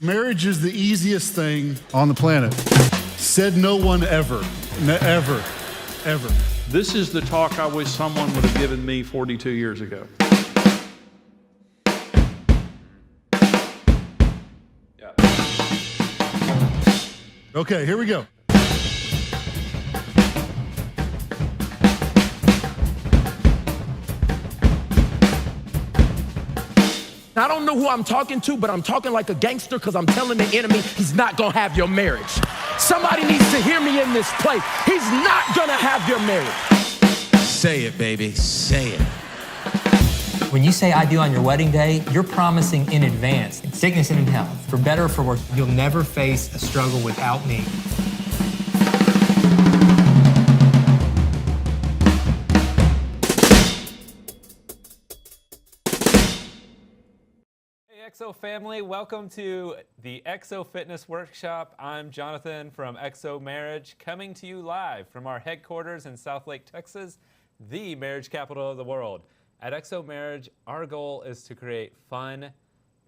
Marriage is the easiest thing on the planet. Said no one ever. Ever. Ever. This is the talk I wish someone would have given me 42 years ago. Yeah. Okay, here we go. I don't know who I'm talking to, but I'm talking like a gangster because I'm telling the enemy he's not going to have your marriage. Somebody needs to hear me in this place. He's not going to have your marriage. Say it, baby. Say it. When you say I do on your wedding day, you're promising in advance, in sickness and in health, for better or for worse, you'll never face a struggle without me. EXO family, welcome to the EXO Fitness Workshop. I'm Jonathan from EXO Marriage, coming to you live from our headquarters in Southlake, Texas, the marriage capital of the world. At EXO Marriage, our goal is to create fun,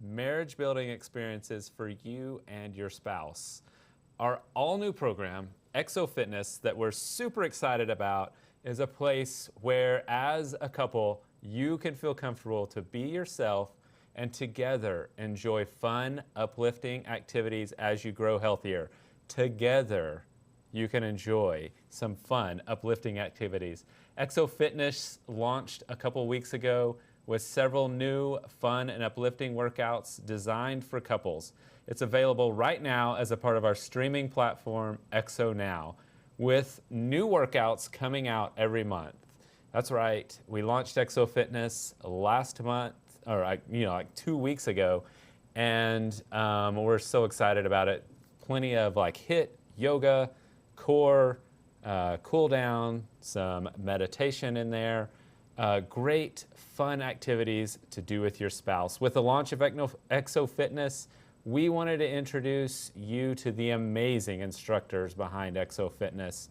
marriage-building experiences for you and your spouse. Our all-new program, EXO Fitness, that we're super excited about, is a place where, as a couple, you can feel comfortable to be yourself and together enjoy fun, uplifting activities as you grow healthier. Together, you can enjoy some fun, uplifting activities. EXO Fitness launched a couple weeks ago with several new fun and uplifting workouts designed for couples. It's available right now as a part of our streaming platform, EXO Now, with new workouts coming out every month. That's right, we launched EXO Fitness last month, or like 2 weeks ago, and we're so excited about it. Plenty of like HIIT, yoga, core, cool down, some meditation in there. Great fun activities to do with your spouse. With the launch of EXO Fitness, we wanted to introduce you to the amazing instructors behind EXO Fitness.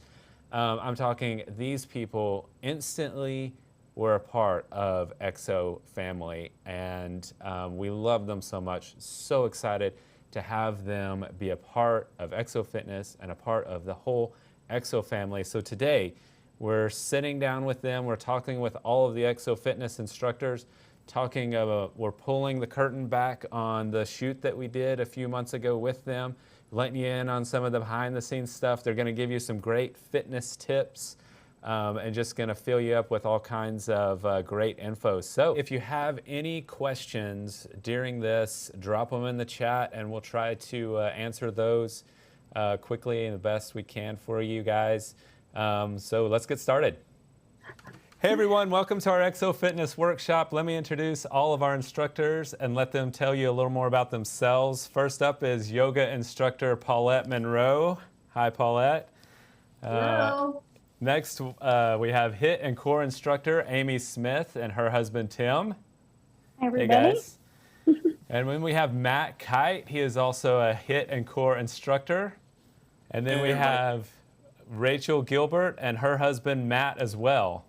I'm talking these people instantly were a part of EXO family, and we love them so much. So excited to have them be a part of EXO Fitness and a part of the whole EXO family. So today, we're sitting down with them. We're talking with all of the EXO Fitness instructors, we're pulling the curtain back on the shoot that we did a few months ago with them, letting you in on some of the behind-the-scenes stuff. They're going to give you some great fitness tips, and just going to fill you up with all kinds of great info. So if you have any questions during this, drop them in the chat and we'll try to answer those quickly and the best we can for you guys. So let's get started. Hey everyone, welcome to our EXO Fitness Workshop. Let me introduce all of our instructors and let them tell you a little more about themselves. First up is yoga instructor Paulette Monroe. Hi Paulette. Hello. Next, we have HIIT and core instructor Amy Smith and her husband Tim. Hi, everybody. Hey guys. And then we have Matt Kite. He is also a HIIT and core instructor. And then we have Rachel Gilbert and her husband Matt as well.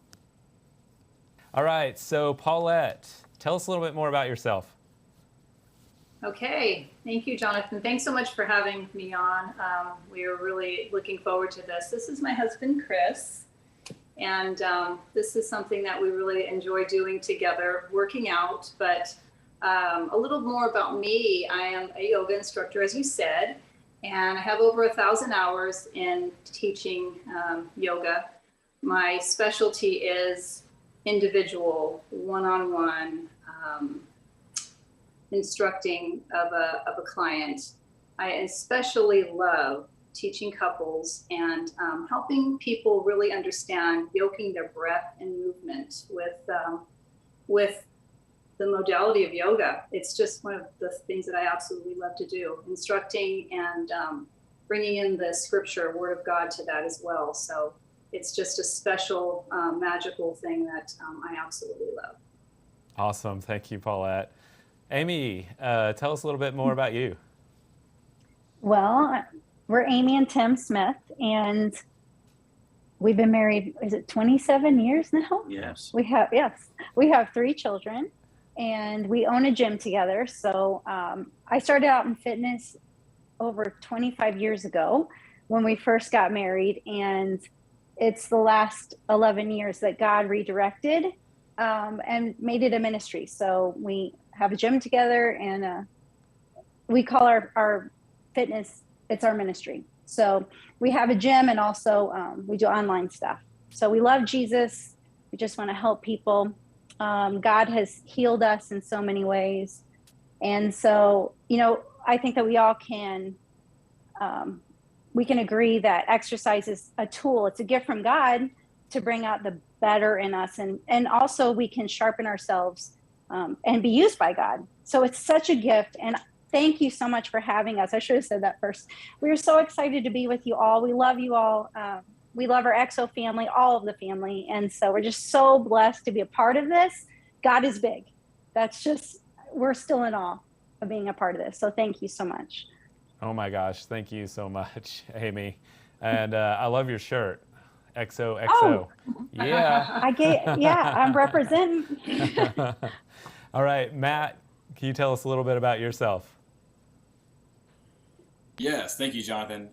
All right, so Paulette, tell us a little bit more about yourself. Okay, thank you, Jonathan. Thanks so much for having me on. We are really looking forward to this. This is my husband, Chris, and this is something that we really enjoy doing together, working out. But a little more about me. I am a yoga instructor, as you said, and I have over 1,000 hours in teaching yoga. My specialty is individual, one-on-one, instructing of a client. I especially love teaching couples and helping people really understand yoking their breath and movement with the modality of yoga. It's just one of the things that I absolutely love to do, instructing and bringing in the scripture, word of God to that as well. So it's just a special, magical thing that I absolutely love. Awesome, thank you, Paulette. Amy, tell us a little bit more about you. Well, we're Amy and Tim Smith, and we've been married, is it 27 years now? Yes. We have 3 children. and we own a gym together. So I started out in fitness over 25 years ago when we first got married, and it's the last 11 years that God redirected and made it a ministry. So we have a gym together, and we call our fitness, it's our ministry. So we have a gym, and also we do online stuff. So we love Jesus. We just want to help people. God has healed us in so many ways. And so, I think that we all can, we can agree that exercise is a tool. It's a gift from God to bring out the better in us. And also we can sharpen ourselves and be used by God. So it's such a gift. And thank you so much for having us. I should have said that first. We are so excited to be with you all. We love you all. We love our EXO family, all of the family. And so we're just so blessed to be a part of this. God is big. We're still in awe of being a part of this. So thank you so much. Oh my gosh, thank you so much, Amy. And I love your shirt. XOXO. Oh. Yeah. I'm representing. All right, Matt, can you tell us a little bit about yourself? Yes, thank you, Jonathan.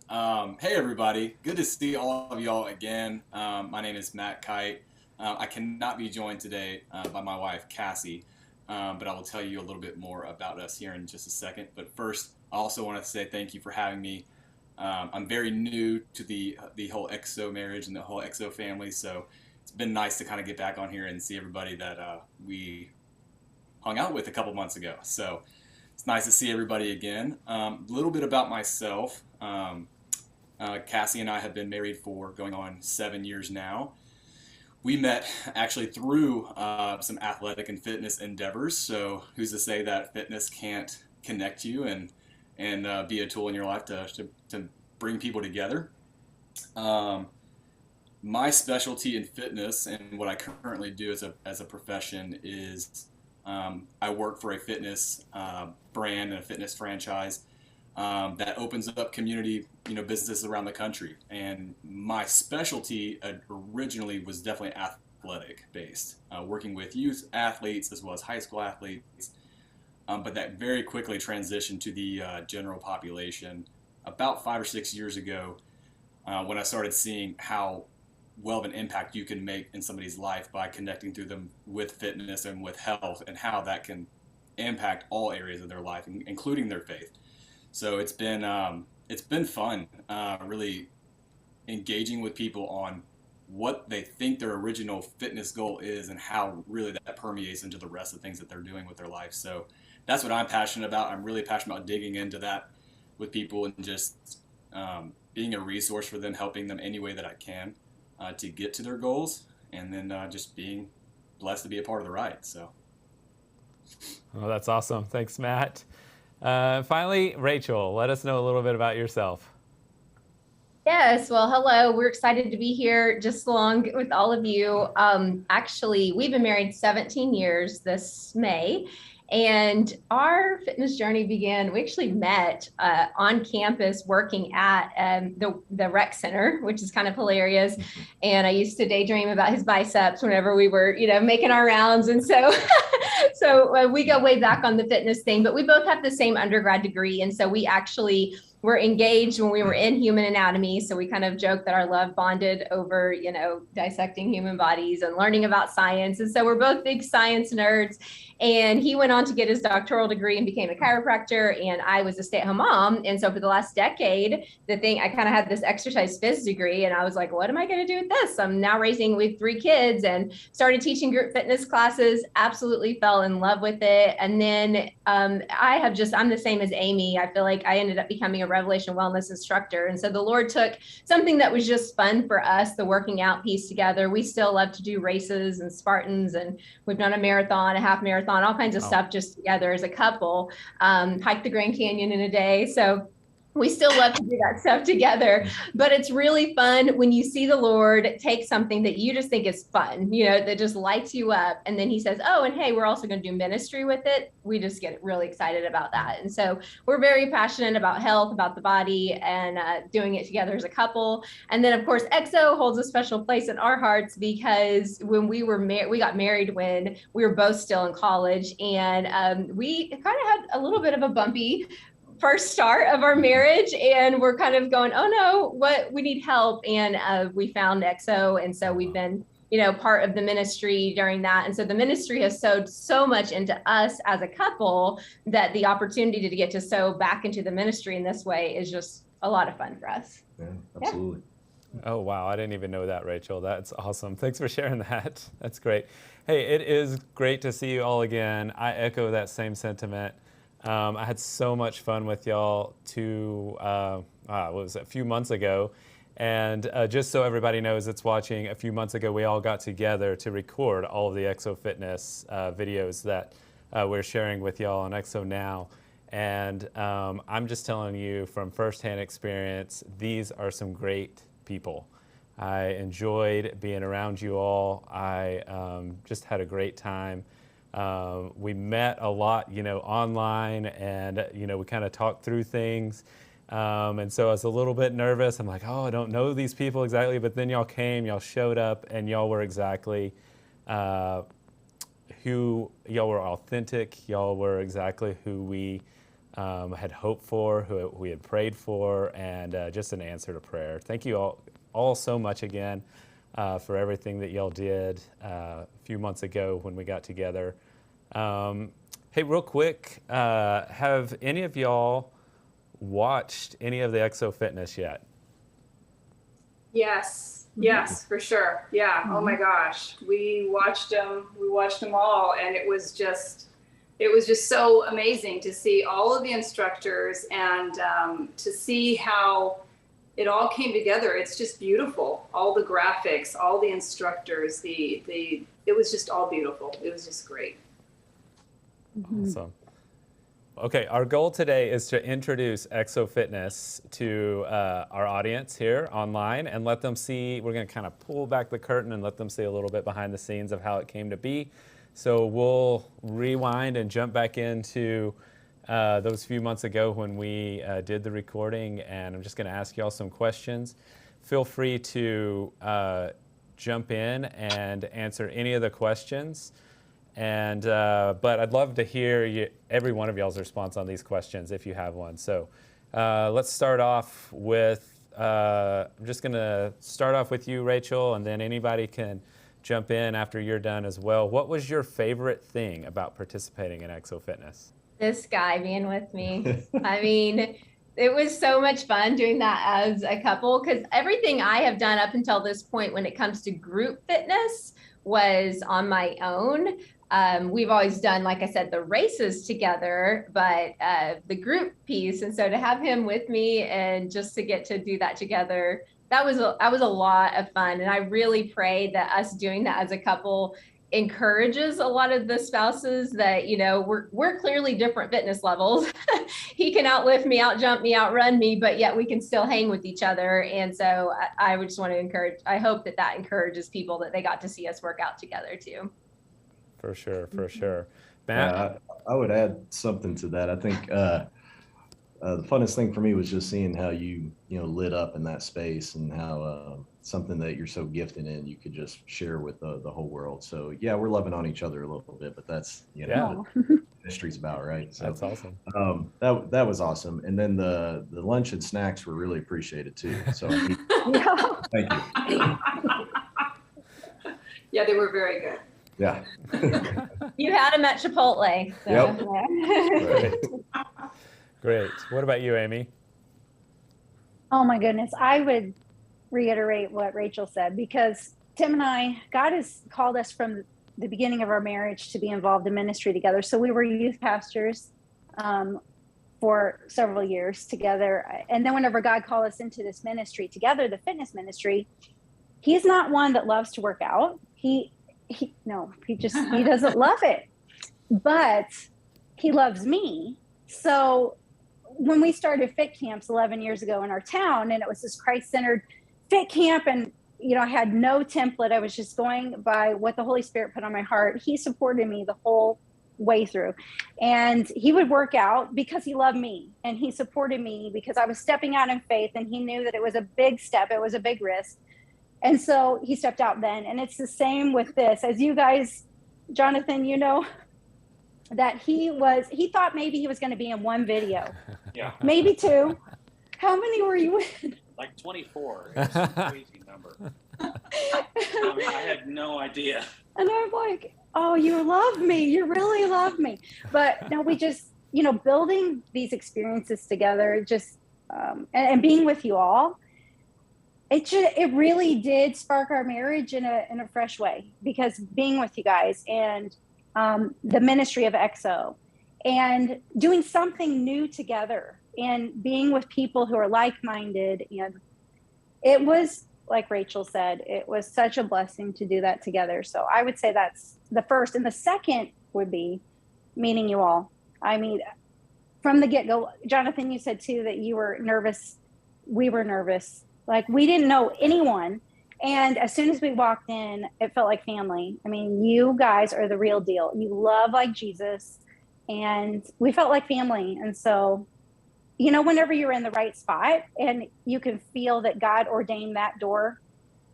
Hey, everybody. Good to see all of y'all again. My name is Matt Kite. I cannot be joined today by my wife, Cassie, but I will tell you a little bit more about us here in just a second. But first, I also want to say thank you for having me. I'm very new to the whole EXO marriage and the whole EXO family, so it's been nice to kind of get back on here and see everybody that we hung out with a couple months ago. So it's nice to see everybody again. A little bit about myself. Cassie and I have been married for going on 7 years now. We met actually through some athletic and fitness endeavors. So who's to say that fitness can't connect you and be a tool in your life to bring people together. My specialty in fitness and what I currently do as a profession is I work for a fitness brand and a fitness franchise that opens up community, businesses around the country. And my specialty originally was definitely athletic based, working with youth athletes as well as high school athletes. But that very quickly transitioned to the general population about 5 or 6 years ago when I started seeing how well of an impact you can make in somebody's life by connecting through them with fitness and with health, and how that can impact all areas of their life, including their faith. So it's been fun, really engaging with people on what they think their original fitness goal is and how really that permeates into the rest of the things that they're doing with their life. So that's what I'm passionate about. I'm really passionate about digging into that with people and just being a resource for them, helping them any way that I can to get to their goals, and then just being blessed to be a part of the ride. So. Oh, that's awesome. Thanks, Matt. Finally, Rachel, let us know a little bit about yourself. Yes, well, hello. We're excited to be here just along with all of you. Actually, we've been married 17 years this May, and our fitness journey began, we actually met on campus working at the rec center, which is kind of hilarious. And I used to daydream about his biceps whenever we were, making our rounds. And so, we go way back on the fitness thing, but we both have the same undergrad degree. And so we actually were engaged when we were in human anatomy. So we kind of joked that our love bonded over, dissecting human bodies and learning about science. And so we're both big science nerds. And he went on to get his doctoral degree and became a chiropractor. And I was a stay-at-home mom. And so for the last decade, I kind of had this exercise phys degree. And I was like, what am I going to do with this? I'm now with 3 kids and started teaching group fitness classes, absolutely fell in love with it. And then I'm the same as Amy. I feel like I ended up becoming a Revelation Wellness instructor. And so the Lord took something that was just fun for us, the working out piece together. We still love to do races and Spartans, and we've done a marathon, a half marathon, all kinds of stuff just together as a couple, hike the Grand Canyon in a day. So we still love to do that stuff together, but it's really fun when you see the Lord take something that you just think is fun, that just lights you up. And then he says, oh, and hey, we're also going to do ministry with it. We just get really excited about that. And so we're very passionate about health, about the body, and doing it together as a couple. And then of course, EXO holds a special place in our hearts because when we got married when we were both still in college, and we kind of had a little bit of a bumpy first start of our marriage, and we're kind of going, oh no, we need help. And we found EXO. And so we've been, part of the ministry during that. And so the ministry has sowed so much into us as a couple that the opportunity to get to sow back into the ministry in this way is just a lot of fun for us. Yeah, absolutely. Yeah. Oh, wow. I didn't even know that, Rachel. That's awesome. Thanks for sharing that. That's great. Hey, it is great to see you all again. I echo that same sentiment. I had so much fun with y'all a few months ago. And just so everybody knows that's watching, a few months ago, we all got together to record all of the EXO Fitness videos that we're sharing with y'all on EXO Now. And I'm just telling you from firsthand experience, these are some great people. I enjoyed being around you all. I just had a great time. We met a lot, online, and, we kind of talked through things. And so I was a little bit nervous. I'm like, oh, I don't know these people exactly. But then y'all came, y'all showed up, and y'all were exactly y'all were authentic. Y'all were exactly who we had hoped for, who we had prayed for, and just an answer to prayer. Thank you all so much again. For everything that y'all did a few months ago when we got together. Hey, real quick, have any of y'all watched any of the EXO Fitness yet? Yes, for sure. Yeah. Oh my gosh, we watched them. We watched them all, and it was just so amazing to see all of the instructors and to see how it all came together. It's just beautiful. All the graphics, all the instructors, it was just all beautiful. It was just great. Awesome. Okay, our goal today is to introduce EXO Fitness to our audience here online and let them see. We're going to kind of pull back the curtain and let them see a little bit behind the scenes of how it came to be. So we'll rewind and jump back into those few months ago when we did the recording, and I'm just going to ask y'all some questions. Feel free to jump in and answer any of the questions, and but I'd love to hear every one of y'all's response on these questions if you have one. So let's start off with, I'm just going to start off with you, Rachel, and then anybody can jump in after you're done as well. What was your favorite thing about participating in EXO Fitness? This guy being with me. I mean, it was so much fun doing that as a couple, because everything I have done up until this point when it comes to group fitness was on my own. We've always done, like I said, the races together, but the group piece. And so to have him with me and just to get to do that together, that was a lot of fun. And I really pray that us doing that as a couple encourages a lot of the spouses that, we're clearly different fitness levels. He can outlift me, outjump me, outrun me, but yet we can still hang with each other. And so I would just want to I hope that encourages people that they got to see us work out together too. For sure, for sure. Matt? I would add something to that. I think the funnest thing for me was just seeing how you lit up in that space, and how something that you're so gifted in, you could just share with the whole world. So yeah, we're loving on each other a little bit, but that's what ministry's about, right? So that's awesome. That was awesome. And then the lunch and snacks were really appreciated too. So thank you. Yeah, they were very good. Yeah. You had him at Chipotle. So. Yep. Great. What about you, Amy? Oh my goodness. I would reiterate what Rachel said, because Tim and I, God has called us from the beginning of our marriage to be involved in ministry together. So we were youth pastors for several years together. And then whenever God called us into this ministry together, the fitness ministry, he's not one that loves to work out. He doesn't love it, but he loves me. So when we started fit camps 11 years ago in our town, and it was this Christ-centered fit camp, and I had no template. I was just going by what the Holy Spirit put on my heart. He supported me the whole way through, and he would work out because he loved me, and he supported me because I was stepping out in faith, and he knew that it was a big step, it was a big risk, and so he stepped out then. And it's the same with this. As you guys, Jonathan, that he thought maybe he was going to be in one video, maybe two. How many were you in? Like 24. It's a crazy number. I had no idea. And I'm like, oh, you love me. You really love me. But no, we just, building these experiences together, just, and being with you all, it really did spark our marriage in a fresh way, because being with you guys and the ministry of EXO and doing something new together and being with people who are like-minded. And it was, like Rachel said, it was such a blessing to do that together. So I would say that's the first. And the second would be meeting you all. I mean, from the get-go, Jonathan, you said too that you were nervous. We were nervous. Like, we didn't know anyone. And as soon as we walked in, it felt like family. I mean, you guys are the real deal. You love like Jesus, and we felt like family. And so, whenever you're in the right spot and you can feel that God ordained that door,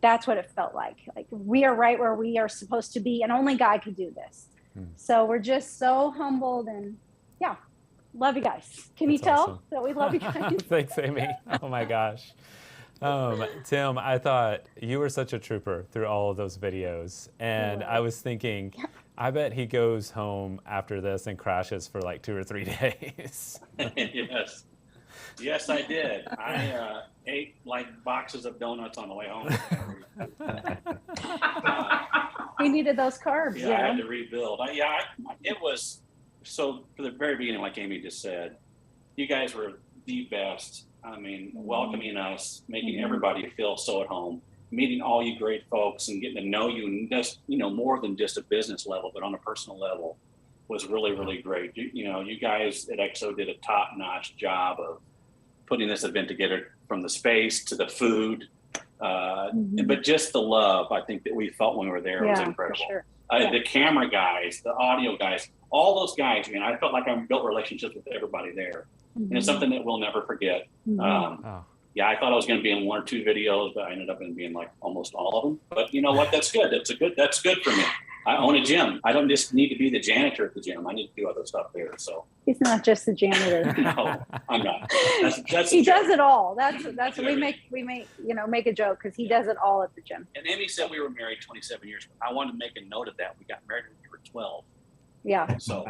that's what it felt like. Like, we are right where we are supposed to be, and only God could do this. So we're just so humbled, and love you guys. Can you tell awesome. that we love you guys? Thanks, Amy. Oh my gosh. Tim, I thought you were such a trooper through all of those videos. And I was thinking, I bet he goes home after this and crashes for like 2 or 3 days. Yes. Yes, I did. I ate like boxes of donuts on the way home. We needed those carbs. Yeah, I had to rebuild. It was, so for the very beginning, like Amy just said, you guys were the best. I mean, welcoming us, making everybody feel so at home, meeting all you great folks and getting to know you, just, more than just a business level, but on a personal level, was really, really great. You guys at EXO did a top-notch job of putting this event together, from the space to the food, but just the love, I think, that we felt when we were there was incredible. Sure. The camera guys, the audio guys, all those guys, I felt like I built relationships with everybody there. And it's something that we'll never forget. I thought I was going to be in 1 or 2 videos, but I ended up in being like almost all of them. But you know what? That's good. That's good for me. I own a gym. I don't just need to be the janitor at the gym. I need to do other stuff there. So He's not just the janitor. no, I'm not. That's He does it all. That's we make a joke because he does it all at the gym. And Amy said we were married 27 years. I wanted to make a note of that. We got married when we were 12. Yeah. So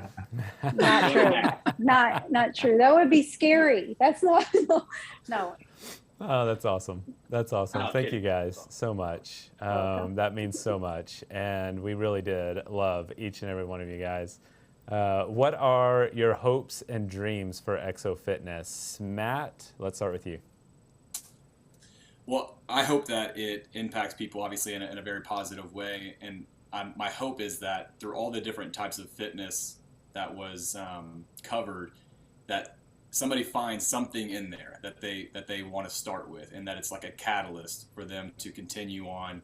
Not true. Not true. That would be scary. That's not no. Oh, that's awesome. That's awesome. Okay. Thank you guys so much. That means so much. And we really did love each and every one of you guys. What are your hopes and dreams for EXO Fitness? Matt, let's start with you. Well, I hope that it impacts people, obviously, in a very positive way. And my hope is that through all the different types of fitness that was covered, that somebody finds something in there that they want to start with, and that it's like a catalyst for them to continue on,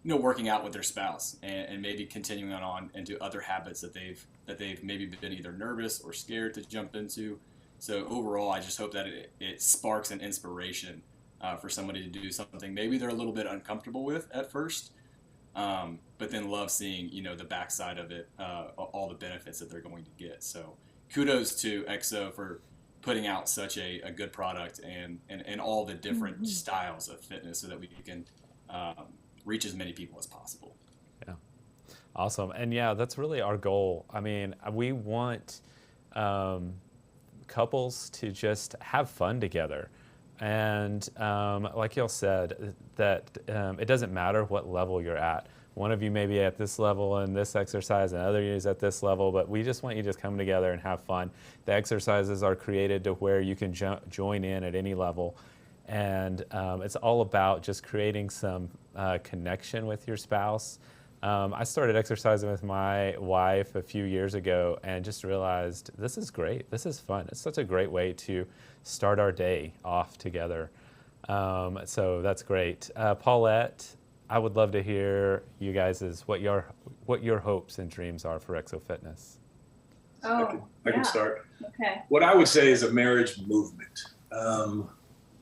working out with their spouse, and maybe continuing on into other habits that they've maybe been either nervous or scared to jump into. So overall, I just hope that it sparks an inspiration for somebody to do something maybe they're a little bit uncomfortable with at first, but then love seeing the backside of it, all the benefits that they're going to get. So kudos to EXO for putting out such a good product and all the different styles of fitness, so that we can reach as many people as possible. Yeah, awesome. And yeah, that's really our goal. I mean, we want couples to just have fun together. And like y'all said, that it doesn't matter what level you're at. One of you may be at this level in this exercise, and other is at this level, but we just want you to just come together and have fun. The exercises are created to where you can join in at any level. And it's all about just creating some connection with your spouse, I started exercising with my wife a few years ago and just realized this is great. This is fun. It's such a great way to start our day off together. So that's great. Paulette, I would love to hear you guys' what your hopes and dreams are for Exo Fitness. Oh, I can start. Okay. What I would say is a marriage movement.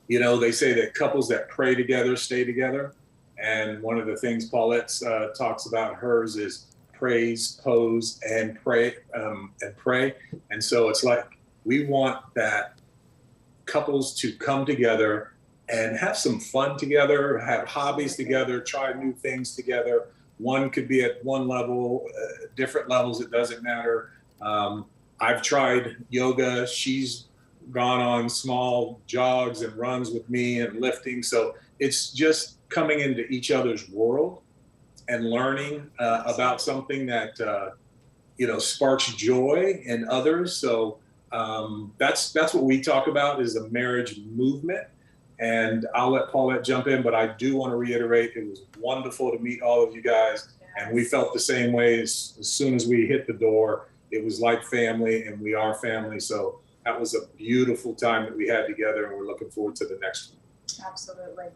You know, they say that couples that pray together stay together. And one of the things Paulette talks about hers is praise, pose, and pray, And so it's like we want that couples to come together and have some fun together, have hobbies together, try new things together. One could be at one level, different levels, it doesn't matter. I've tried yoga. She's gone on small jogs and runs with me and lifting. So it's just coming into each other's world and learning about something that, sparks joy in others. So that's what we talk about is a marriage movement. And I'll let Paulette jump in, but I do want to reiterate, it was wonderful to meet all of you guys. And we felt the same way as soon as we hit the door. It was like family, and we are family. So that was a beautiful time that we had together, and we're looking forward to the next one. Absolutely.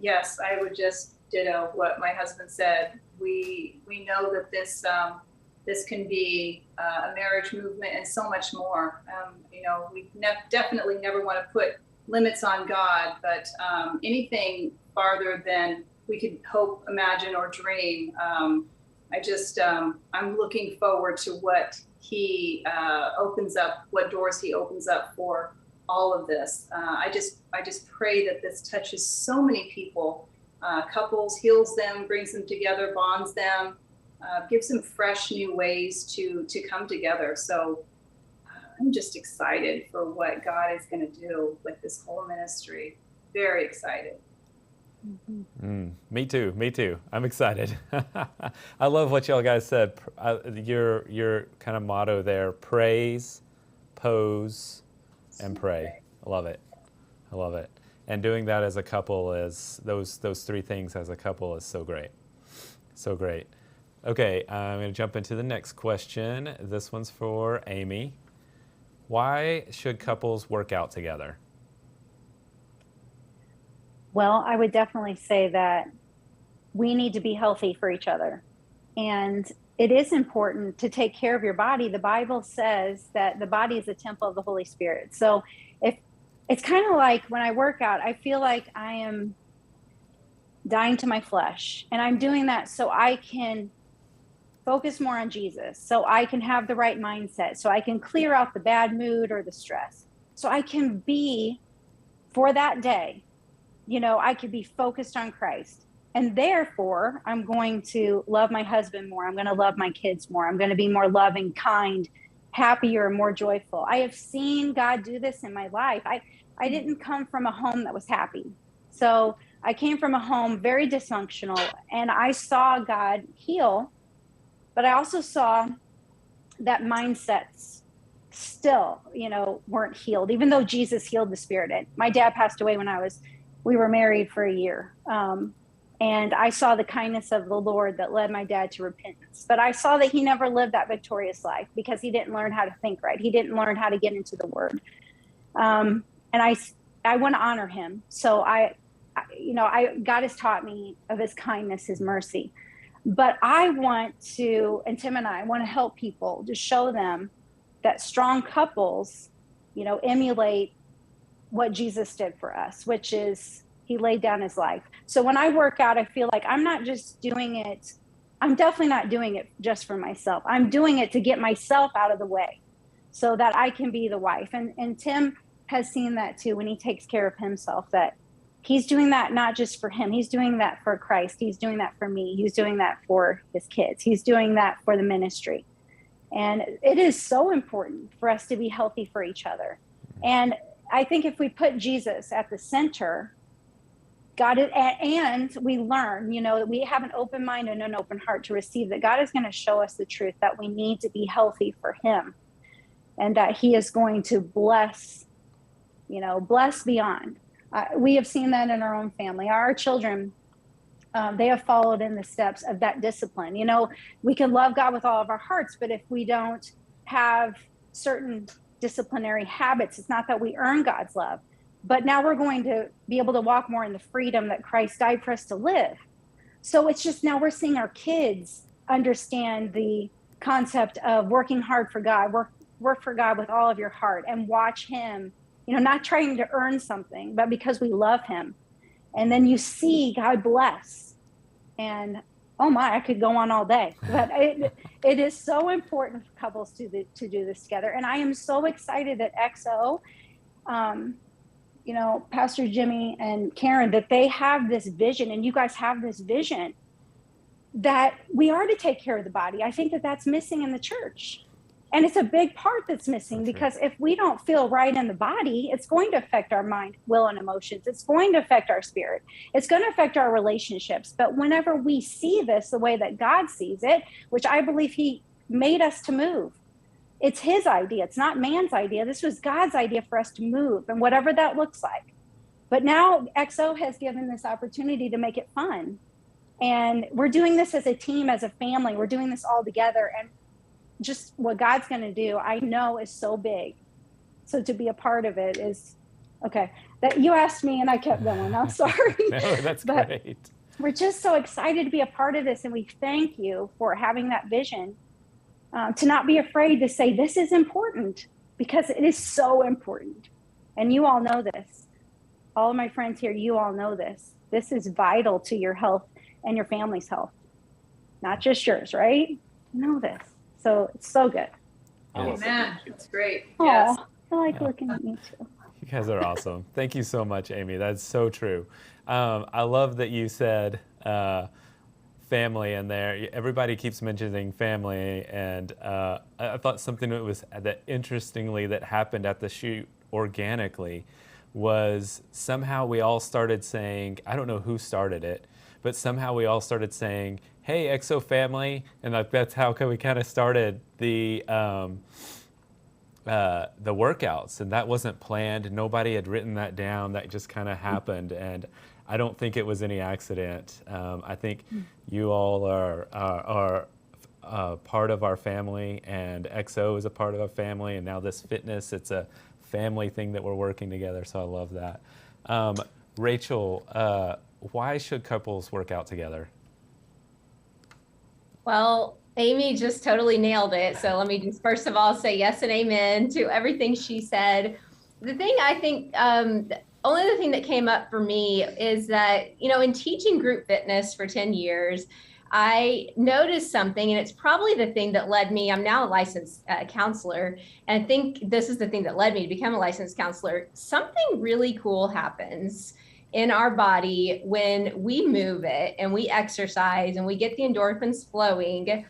Yes, I would just ditto what my husband said. We know that this can be a marriage movement and so much more. We definitely never want to put limits on God, but anything farther than we could hope, imagine, or dream. I'm looking forward to what he opens up, what doors he opens up for all of this. I just pray that this touches so many people, couples, heals them, brings them together, bonds them, gives them fresh new ways to come together. So I'm just excited for what God is going to do with this whole ministry. Very excited. Me too. I'm excited. I love what y'all guys said. Your kind of motto there: praise, pose, and pray. I love it. And doing that as a couple is those three things as a couple is so great. So great. Okay, I'm going to jump into the next question. This one's for Amy. Why should couples work out together? Well, I would definitely say that we need to be healthy for each other. And it is important to take care of your body. The Bible says that the body is a temple of the Holy Spirit. So if it's kind of like when I work out, I feel like I am dying to my flesh. And I'm doing that so I can focus more on Jesus, so I can have the right mindset, so I can clear out the bad mood or the stress, so I can be, for that day, I could be focused on Christ. And therefore, I'm going to love my husband more. I'm going to love my kids more. I'm going to be more loving, kind, happier, more joyful. I have seen God do this in my life. I didn't come from a home that was happy. So I came from a home very dysfunctional, and I saw God heal. But I also saw that mindsets still, weren't healed, even though Jesus healed the spirit. My dad passed away when we were married for a year. And I saw the kindness of the Lord that led my dad to repentance. But I saw that he never lived that victorious life because he didn't learn how to think right. He didn't learn how to get into the word. And I want to honor him. So God has taught me of his kindness, his mercy. But I want to, and Tim and I want to help people to show them that strong couples, emulate what Jesus did for us, which is he laid down his life. So when I work out, I feel like I'm not just doing it. I'm definitely not doing it just for myself. I'm doing it to get myself out of the way so that I can be the wife. And Tim has seen that too, when he takes care of himself, that he's doing that not just for him. He's doing that for Christ. He's doing that for me. He's doing that for his kids. He's doing that for the ministry. And it is so important for us to be healthy for each other. And I think if we put Jesus at the center, and we learn, that we have an open mind and an open heart to receive that God is going to show us the truth, that we need to be healthy for him, and that he is going to bless beyond. We have seen that in our own family. Our children they have followed in the steps of that discipline. You know, we can love God with all of our hearts, but if we don't have certain disciplinary habits, it's not that we earn God's love, but now we're going to be able to walk more in the freedom that Christ died for us to live. So it's just now we're seeing our kids understand the concept of working hard for God, work for God with all of your heart, and watch him, you know, not trying to earn something, but because we love him. And then you see God bless. And oh my, I could go on all day, but it is so important for couples to do this together. And I am so excited that XO, you know, Pastor Jimmy and Karen, that they have this vision, and you guys have this vision that we are to take care of the body. I think that that's missing in the church. And it's a big part that's missing, because if we don't feel right in the body, it's going to affect our mind, will, and emotions. It's going to affect our spirit. It's going to affect our relationships. But whenever we see this the way that God sees it, which I believe he made us to move, it's his idea. It's not man's idea. This was God's idea for us to move, and whatever that looks like. But now XO has given this opportunity to make it fun. And we're doing this as a team, as a family. We're doing this all together. And just what God's going to do, I know, is so big. So to be a part of it is, okay, that you asked me and I kept going. I'm sorry. No, that's but great. We're just so excited to be a part of this. And we thank you for having that vision, to not be afraid to say, this is important, because it is so important. And you all know this. All of my friends here, you all know this. This is vital to your health and your family's health, not just yours, right? You know this. So it's so good. Amen. It's great. Oh, Yes. I like looking at me too. You guys are awesome. Thank you so much, Amy. That's so true. I love that you said family in there. Everybody keeps mentioning family, and I thought something that interestingly that happened at the shoot organically was somehow we all started saying, I don't know who started it, but somehow we all started saying, hey, XO family, and that's how we kind of started the workouts, and that wasn't planned. Nobody had written that down. That just kind of happened, and I don't think it was any accident. I think you all are part of our family, and XO is a part of our family, and now this fitness, it's a family thing that we're working together, so I love that. Rachel, why should couples work out together? Well, Amy just totally nailed it. So let me just first of all say yes and amen to everything she said. The thing I think, the only other thing that came up for me is that, you know, in teaching group fitness for 10 years, I noticed something, and it's probably the thing that led me. I'm now a licensed counselor, and I think this is the thing that led me to become a licensed counselor. Something really cool happens in our body when we move it and we exercise and we get the endorphins flowing.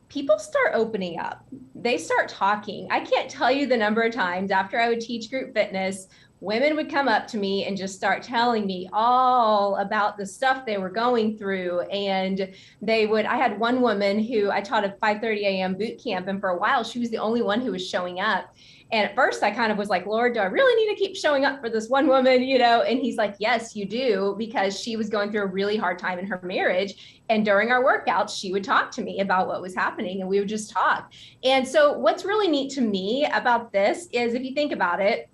People start opening up. They start talking. I can't tell you the number of times after I would teach group fitness, women would come up to me and just start telling me all about the stuff they were going through. And I had one woman who I taught a 5:30 a.m. boot camp, and for a while she was the only one who was showing up. And at first I kind of was like, Lord, do I really need to keep showing up for this one woman, you know? And he's like, yes, you do, because she was going through a really hard time in her marriage. And during our workouts, she would talk to me about what was happening, and we would just talk. And so what's really neat to me about this is, if you think about it,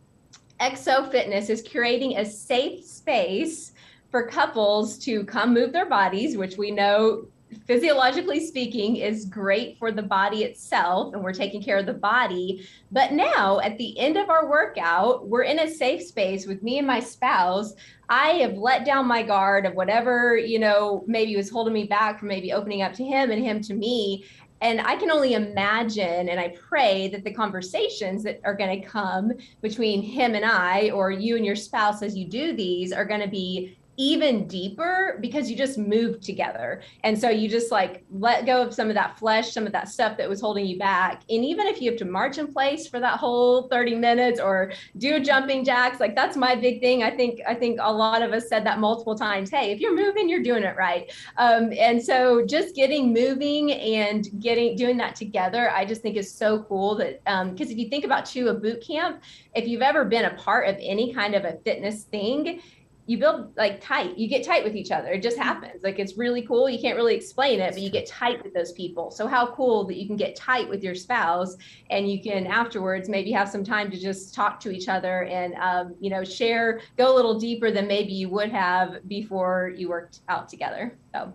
XO Fitness is curating a safe space for couples to come move their bodies, which we know physiologically speaking is great for the body itself, and we're taking care of the body. But now at the end of our workout, we're in a safe space with me and my spouse. I have let down my guard of whatever, you know, maybe was holding me back from maybe opening up to him and him to me. And I can only imagine, and I pray that the conversations that are going to come between him and I, or you and your spouse as you do these, are going to be even deeper, because you just moved together. And so you just like let go of some of that flesh, some of that stuff that was holding you back. And even if you have to march in place for that whole 30 minutes or do jumping jacks, like that's my big thing. I think a lot of us said that multiple times. Hey, if you're moving, you're doing it right. And so just getting moving and doing that together, I just think is so cool that, because if you think about too, a boot camp, if you've ever been a part of any kind of a fitness thing, you build like tight, you get tight with each other. It just happens. Like, it's really cool. You can't really explain it, but you get tight with those people. So how cool that you can get tight with your spouse, and you can afterwards maybe have some time to just talk to each other and, you know, share, go a little deeper than maybe you would have before you worked out together. So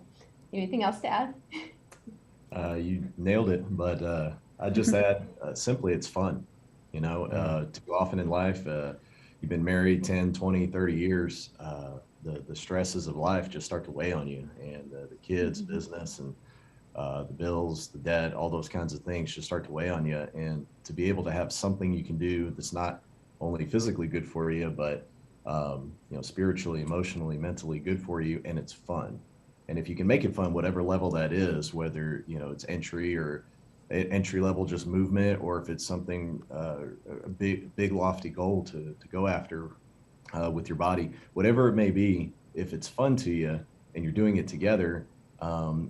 anything else to add? You nailed it, but I just add simply it's fun. You know, too often in life, you've been married 10, 20, 30 years, the stresses of life just start to weigh on you, and the kids, business, and the bills, the debt, all those kinds of things just start to weigh on you. And to be able to have something you can do that's not only physically good for you, but you know, spiritually, emotionally, mentally good for you, and it's fun. And if you can make it fun, whatever level that is, whether, you know, it's entry level, just movement, or if it's something, a big lofty goal to go after with your body, whatever it may be, if it's fun to you and you're doing it together,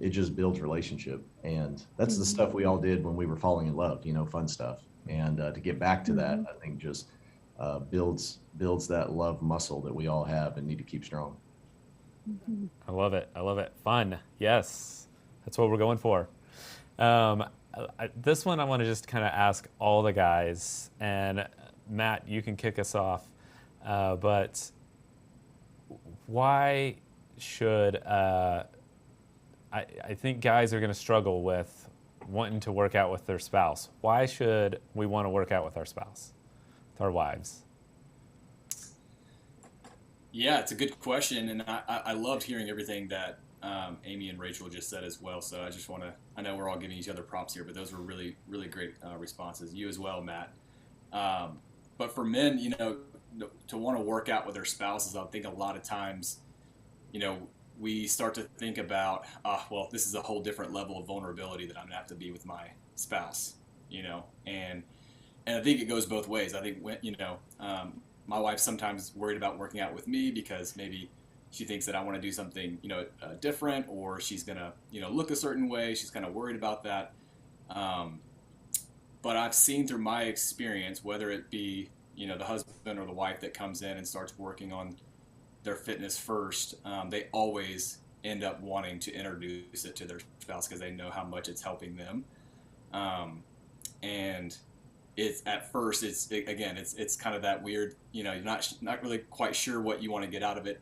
it just builds relationship. And that's the stuff we all did when we were falling in love, you know, fun stuff. And to get back to that, I think just builds that love muscle that we all have and need to keep strong. I love it. I love it. Fun. Yes. That's what we're going for. This one I want to just kind of ask all the guys, and Matt, you can kick us off. But why should, I think guys are going to struggle with wanting to work out with their spouse. Why should we want to work out with our spouse, with our wives? Yeah, it's a good question, and I loved hearing everything that Amy and Rachel just said as well. So I just want to, I know we're all giving each other props here, but those were really, really great responses. You as well, Matt. But for men, you know, to want to work out with their spouses, I think a lot of times, you know, we start to think about, well, this is a whole different level of vulnerability that I'm gonna have to be with my spouse, you know, and I think it goes both ways. I think when, you know, my wife's sometimes worried about working out with me because maybe she thinks that I want to do something, you know, different, or she's gonna, you know, look a certain way. She's kind of worried about that. But I've seen through my experience, whether it be, you know, the husband or the wife that comes in and starts working on their fitness first, they always end up wanting to introduce it to their spouse because they know how much it's helping them. And it's at first, it's kind of that weird, you know, you're not really quite sure what you want to get out of it,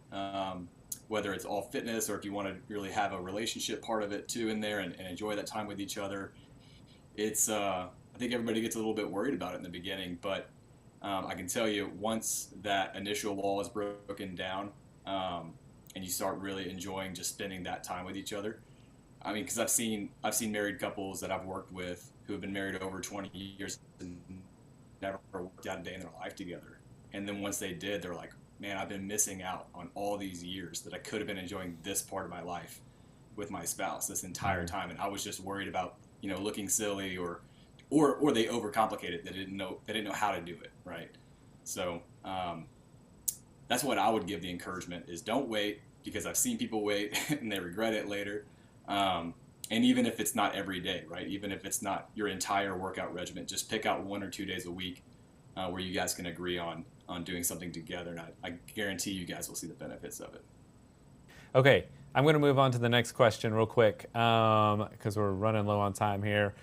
whether it's all fitness or if you want to really have a relationship part of it too in there and enjoy that time with each other. It's I think everybody gets a little bit worried about it in the beginning, but I can tell you, once that initial wall is broken down, and you start really enjoying just spending that time with each other. I mean, because I've seen married couples that I've worked with who have been married over 20 years and never worked out a day in their life together. And then once they did, they're like, man, I've been missing out on all these years that I could have been enjoying this part of my life with my spouse this entire time. And I was just worried about, you know, looking silly or they overcomplicated. They didn't know how to do it, right? So that's what I would give the encouragement is don't wait, because I've seen people wait and they regret it later. And even if it's not every day, right? Even if it's not your entire workout regimen, just pick out 1 or 2 days a week where you guys can agree on doing something together. And I guarantee you guys will see the benefits of it. Okay, I'm going to move on to the next question real quick because we're running low on time here.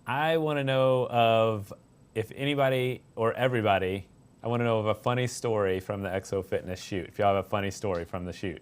I want to know of if anybody or everybody, I want to know of a funny story from the Exo Fitness shoot. If y'all have a funny story from the shoot.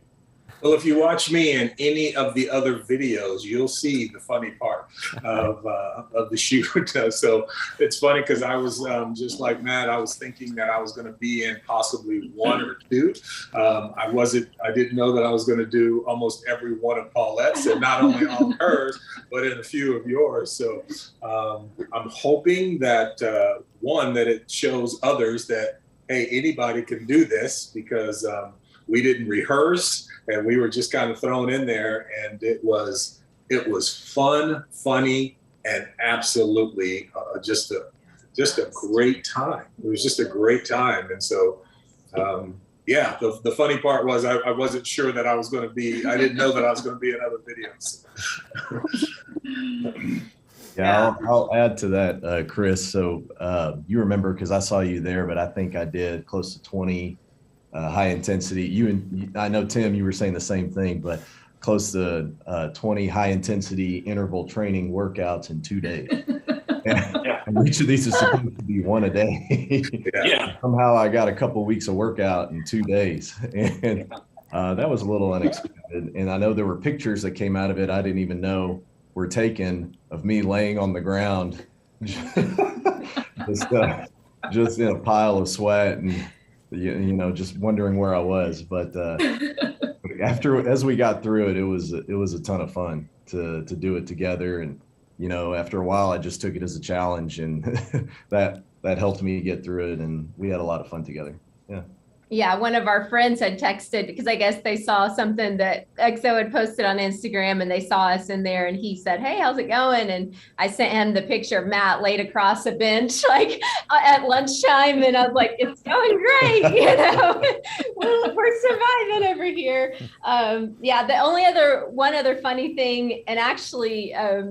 Well, if you watch me in any of the other videos, you'll see the funny part of the shoot. So it's funny because I was just like Matt. I was thinking that I was going to be in possibly 1 or 2. I didn't know that I was going to do almost every one of Paulette's, and not only all of hers, but in a few of yours. So I'm hoping that one, that it shows others that, hey, anybody can do this, because we didn't rehearse. And we were just kind of thrown in there, and it was fun, funny, and absolutely just a great time. It was just a great time, and so yeah. The funny part was I wasn't sure that I was going to be. I didn't know that I was going to be in other videos. Yeah, I'll add to that, Chris. So you remember, because I saw you there, but I think I did close to 20 high intensity. I know, Tim, you were saying the same thing, but close to 20 high intensity interval training workouts in 2 days. And each of these is supposed to be one a day. Somehow I got a couple weeks of workout in 2 days. And that was a little unexpected. And I know there were pictures that came out of it I didn't even know were taken of me laying on the ground, just in a pile of sweat and, just wondering where I was. But as we got through it, it was a ton of fun to do it together. And, after a while, I just took it as a challenge, and that helped me get through it. And we had a lot of fun together. Yeah. Yeah, one of our friends had texted because I guess they saw something that XO had posted on Instagram and they saw us in there, and he said, "Hey, how's it going?" And I sent him the picture of Matt laid across a bench like at lunchtime, and I was like, "It's going great, we're surviving over here." Yeah, the only one other funny thing, and actually, I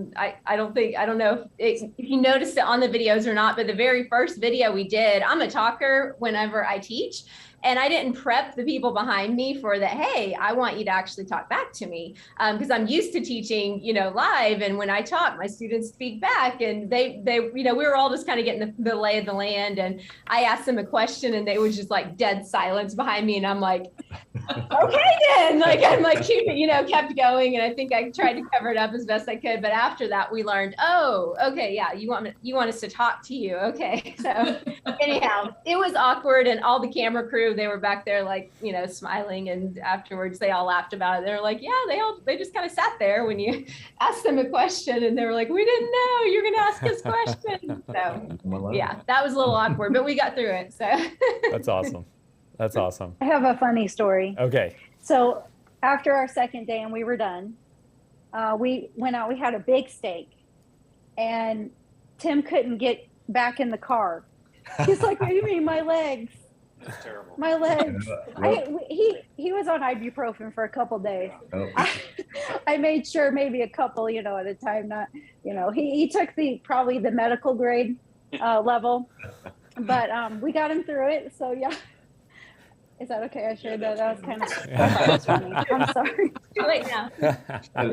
don't know if you noticed it on the videos or not, but the very first video we did, I'm a talker whenever I teach. And I didn't prep the people behind me for that. Hey, I want you to actually talk back to me, because I'm used to teaching, live. And when I talk, my students speak back, and they, we were all just kind of getting the lay of the land. And I asked them a question, and they was just like dead silence behind me, and I'm like, okay, then, kept going, and I think I tried to cover it up as best I could. But after that, we learned, oh, okay, yeah, you want us to talk to you, okay? So anyhow, it was awkward, and all the camera crew, they were back there smiling, and afterwards they all laughed about it. They were like, yeah, they just kind of sat there when you asked them a question, and they were like, we didn't know you were going to ask us questions. So yeah, that was a little awkward, but we got through it. So That's awesome. That's awesome. I have a funny story. Okay. So after our second day and we were done, we went out, we had a big steak, and Tim couldn't get back in the car. He's like, what do you mean, my legs? That's terrible. My legs. He was on ibuprofen for a couple days. Oh. I made sure maybe a couple, at a time, not, he took probably the medical grade level, but we got him through it. So yeah. Is that okay? I shared that. That was kind of that was funny. I'm sorry. too late now. I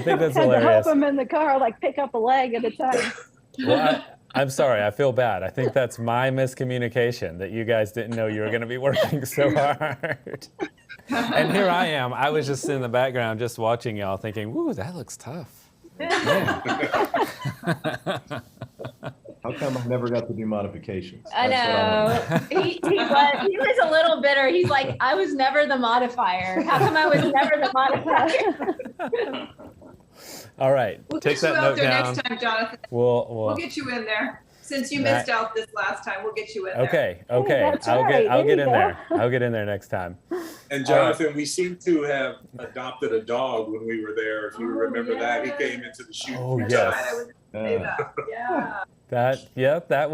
think that's Had hilarious. to help him in the car, pick up a leg at a time. Well, I'm sorry. I feel bad. I think that's my miscommunication that you guys didn't know you were going to be working so hard. And here I am. I was just in the background just watching y'all thinking, woo, that looks tough. How come I never got to do modifications? I know. He was a little bitter. He's like, I was never the modifier. How come I was never the modifier? All right. We'll Take get you that out note there down. next time, Jonathan. We'll get you in there. Since you missed out this last time, we'll get you in there. Okay. That's I'll right. get There in you there. I'll get in there next time. And Jonathan, we seem to have adopted a dog when we were there. If you remember that, he came into the shoot. Oh, That's yes. right, I was gonna say that. Yeah. That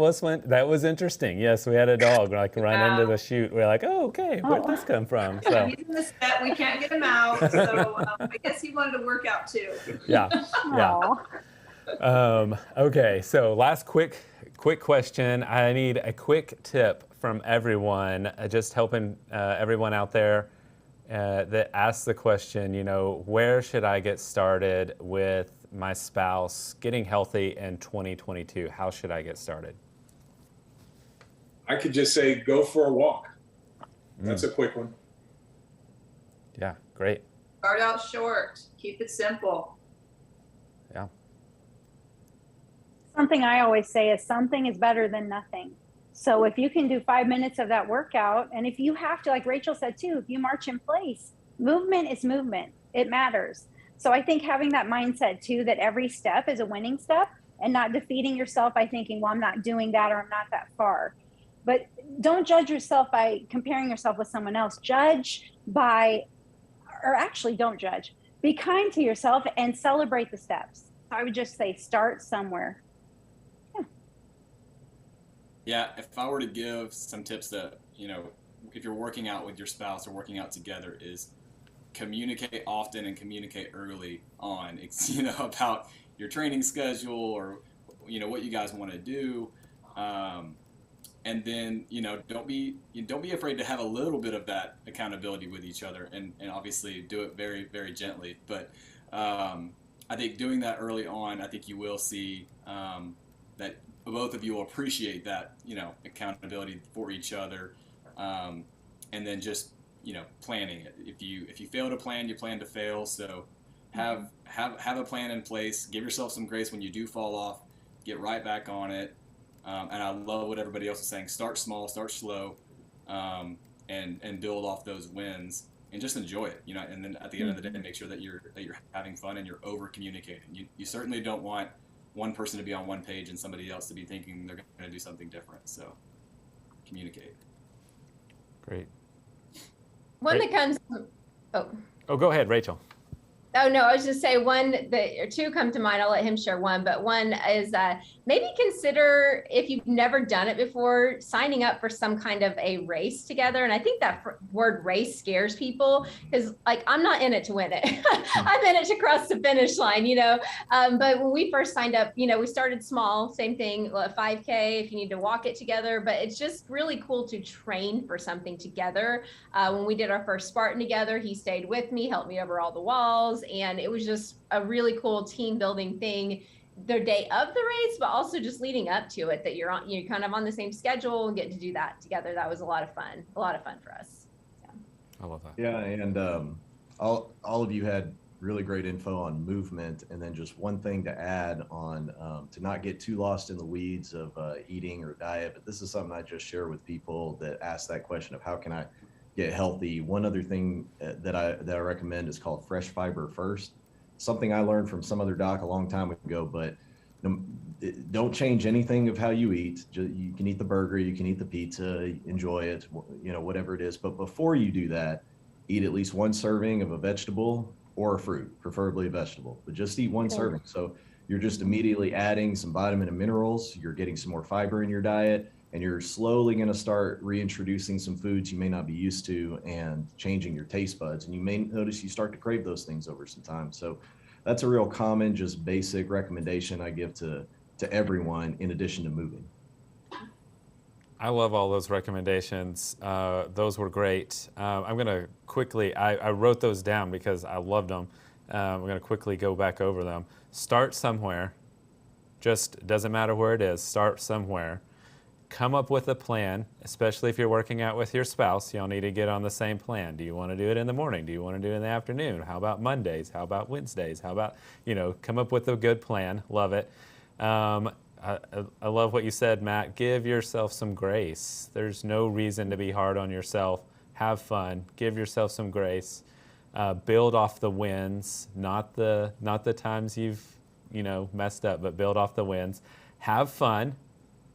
was interesting. Yes, we had a dog run into the chute. We're like, oh, okay, where'd this come from? So He's in the set. We can't get him out. So I guess he wanted to work out too. yeah. Okay, so last quick question. I need a quick tip from everyone, just helping everyone out there that asks the question, where should I get started with my spouse getting healthy in 2022? How should I get started? I could just say, go for a walk. That's a quick one. Yeah, great. Start out short. Keep it simple. Yeah. Something I always say is something is better than nothing. So if you can do 5 minutes of that workout, and if you have to, like Rachel said too, if you march in place, movement is movement. It matters. So I think having that mindset too, that every step is a winning step, and not defeating yourself by thinking, well, I'm not doing that, or I'm not that far. But don't judge yourself by comparing yourself with someone else. Don't judge. Be kind to yourself and celebrate the steps. I would just say start somewhere. Yeah, if I were to give some tips that, if you're working out with your spouse or working out together, is communicate often and communicate early on, about your training schedule or, what you guys want to do. and then don't be afraid to have a little bit of that accountability with each other, and obviously do it very, very gently. But I think doing that early on, I think you will see that both of you will appreciate that accountability for each other, and then just planning it. If you fail to plan, you plan to fail. So have a plan in place. Give yourself some grace when you do fall off. Get right back on it. And I love what everybody else is saying. Start small, start slow, and build off those wins, and just enjoy it. And then at the end of the day, make sure that you're having fun and you're over communicating. You certainly don't want one person to be on one page and somebody else to be thinking they're going to do something different. So communicate. Great. One that comes. Oh, go ahead, Rachel. Oh, no, I was just say or two come to mind. I'll let him share one, but one is maybe consider, if you've never done it before, signing up for some kind of a race together. And I think that word race scares people, because I'm not in it to win it. I'm in it to cross the finish line, but when we first signed up, we started small, same thing, 5K if you need to walk it together, but it's just really cool to train for something together. When we did our first Spartan together, he stayed with me, helped me over all the walls. And it was just a really cool team building thing the day of the race, but also just leading up to it, that you're kind of on the same schedule and get to do that together. That was a lot of fun for us. Yeah. I love that. Yeah. And all of you had really great info on movement. And then just one thing to add on, to not get too lost in the weeds of eating or diet, but this is something I just share with people that ask that question of how can I get healthy. One other thing that I recommend is called Fresh Fiber First. Something I learned from some other doc a long time ago, but don't change anything of how you eat. You can eat the burger, you can eat the pizza, enjoy it, whatever it is. But before you do that, eat at least one serving of a vegetable or a fruit, preferably a vegetable, but just eat one serving. So you're just immediately adding some vitamin and minerals. You're getting some more fiber in your diet, and you're slowly going to start reintroducing some foods you may not be used to and changing your taste buds. And you may notice you start to crave those things over some time. So that's a real common, just basic recommendation I give to everyone, in addition to moving. I love all those recommendations. Those were great. I'm going to quickly, I wrote those down because I loved them. I'm going to quickly go back over them. Start somewhere. Just doesn't matter where it is. Start somewhere. Come up with a plan, especially if you're working out with your spouse. Y'all need to get on the same plan. Do you want to do it in the morning? Do you want to do it in the afternoon? How about Mondays? How about Wednesdays? How about, come up with a good plan. Love it. I love what you said, Matt. Give yourself some grace. There's no reason to be hard on yourself. Have fun. Give yourself some grace. Build off the wins, not the times you've, messed up, but build off the wins. Have fun.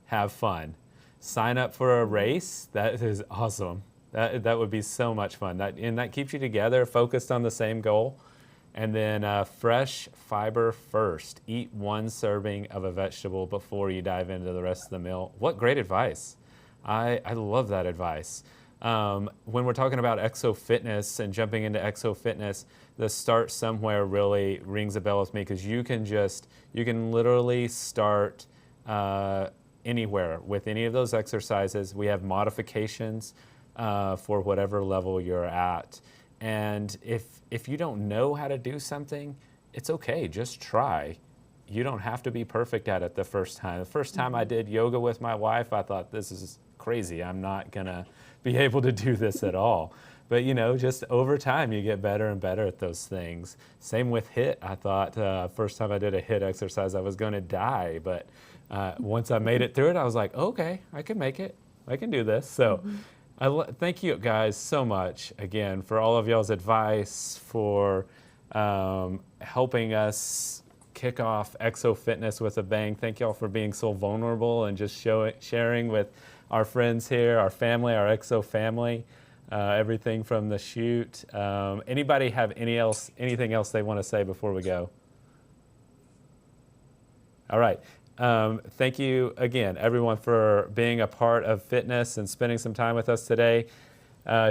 Have fun. Sign up for a race. That is awesome. That would be so much fun. That keeps you together, focused on the same goal. And then fresh fiber first. Eat one serving of a vegetable before you dive into the rest of the meal. What great advice. I love that advice. When we're talking about exo fitness and jumping into exo fitness, the start somewhere really rings a bell with me, because you can literally start anywhere with any of those exercises. We have modifications for whatever level you're at. And if you don't know how to do something, it's okay, just try. You don't have to be perfect at it the first time. The first time I did yoga with my wife, I thought, this is crazy. I'm not gonna be able to do this at all. But just over time, you get better and better at those things. Same with HIIT. I thought first time I did a HIIT exercise, I was gonna die. But once I made it through it, I was like, okay, I can make it. I can do this. So thank you guys so much again for all of y'all's advice, for helping us kick off Exo Fitness with a bang. Thank y'all for being so vulnerable and just sharing with our friends here, our family, our Exo family, everything from the shoot. Anybody have anything else they want to say before we go? All right. Thank you again, everyone, for being a part of fitness and spending some time with us today,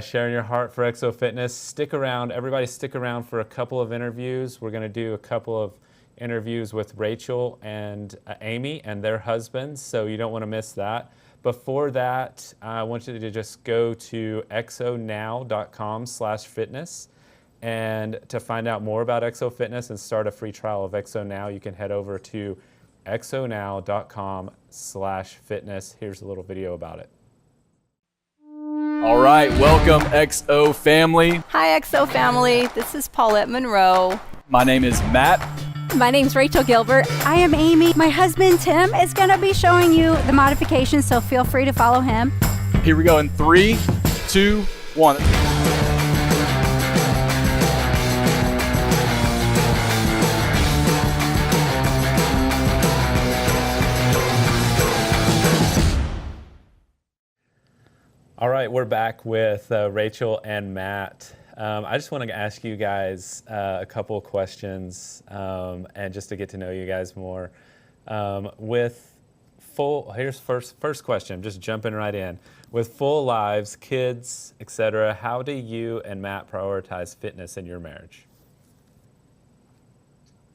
sharing your heart for Exo Fitness. Stick around. Everybody stick around for a couple of interviews. We're going to do a couple of interviews with Rachel and Amy and their husbands, so you don't want to miss that. But Before that, I want you to just go to exonow.com/fitness. And to find out more about Exo Fitness and start a free trial of Exo Now, you can head over to exonow.com/fitness. Here's a little video about it. All right, welcome XO family. Hi XO family, this is Paulette Monroe. My name is Matt. My name's Rachel Gilbert. I am Amy. My husband Tim is going to be showing you the modifications, so feel free to follow him. Here we go in 3, 2, 1. All right, we're back with Rachel and Matt. I just want to ask you guys a couple of questions and just to get to know you guys more. Here's first question, just jumping right in. With full lives, kids, etc., how do you and Matt prioritize fitness in your marriage?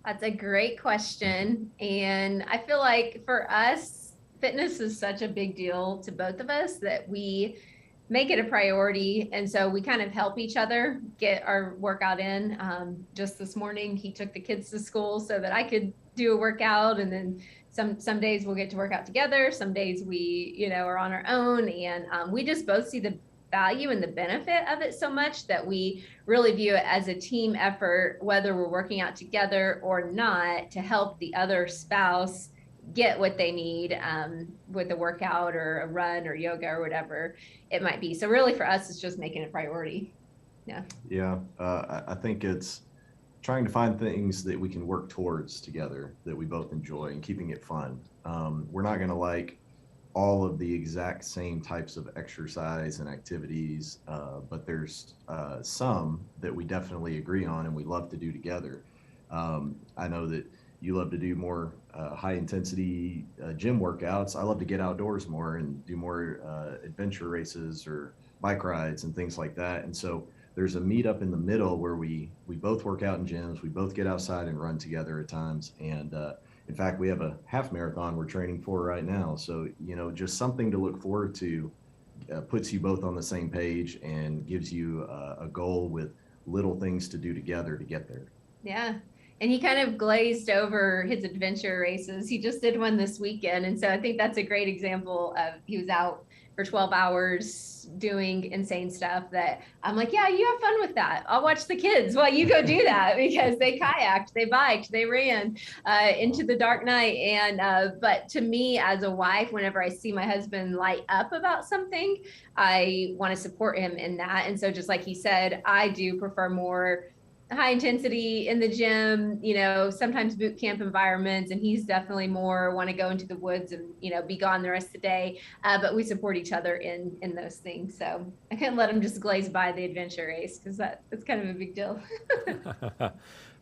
That's a great question. And I feel like for us, fitness is such a big deal to both of us that we make it a priority. And so we kind of help each other get our workout in. Just this morning, he took the kids to school so that I could do a workout. And then some days we'll get to work out together. Some days we, are on our own. And we just both see the value and the benefit of it so much that we really view it as a team effort, whether we're working out together or not, to help the other spouse get what they need with a workout or a run or yoga or whatever it might be. So really for us, it's just making it a priority. Yeah. I think it's trying to find things that we can work towards together that we both enjoy and keeping it fun. We're not going to like all of the exact same types of exercise and activities, but there's some that we definitely agree on and we love to do together. I know that you love to do more high intensity gym workouts. I love to get outdoors more and do more adventure races or bike rides and things like that. And so there's a meetup in the middle where we both work out in gyms. We both get outside and run together at times. And in fact, we have a half marathon we're training for right now. So, just something to look forward to puts you both on the same page and gives you a goal with little things to do together to get there. Yeah. And he kind of glazed over his adventure races. He just did one this weekend. And so I think that's a great example of he was out for 12 hours doing insane stuff that I'm like, yeah, you have fun with that. I'll watch the kids while you go do that because they kayaked, they biked, they ran into the dark night. And but to me as a wife, whenever I see my husband light up about something, I want to support him in that. And so just like he said, I do prefer more high intensity in the gym, sometimes boot camp environments, and he's definitely more want to go into the woods and, be gone the rest of the day. But we support each other in those things. So I couldn't let him just glaze by the adventure race because that's kind of a big deal.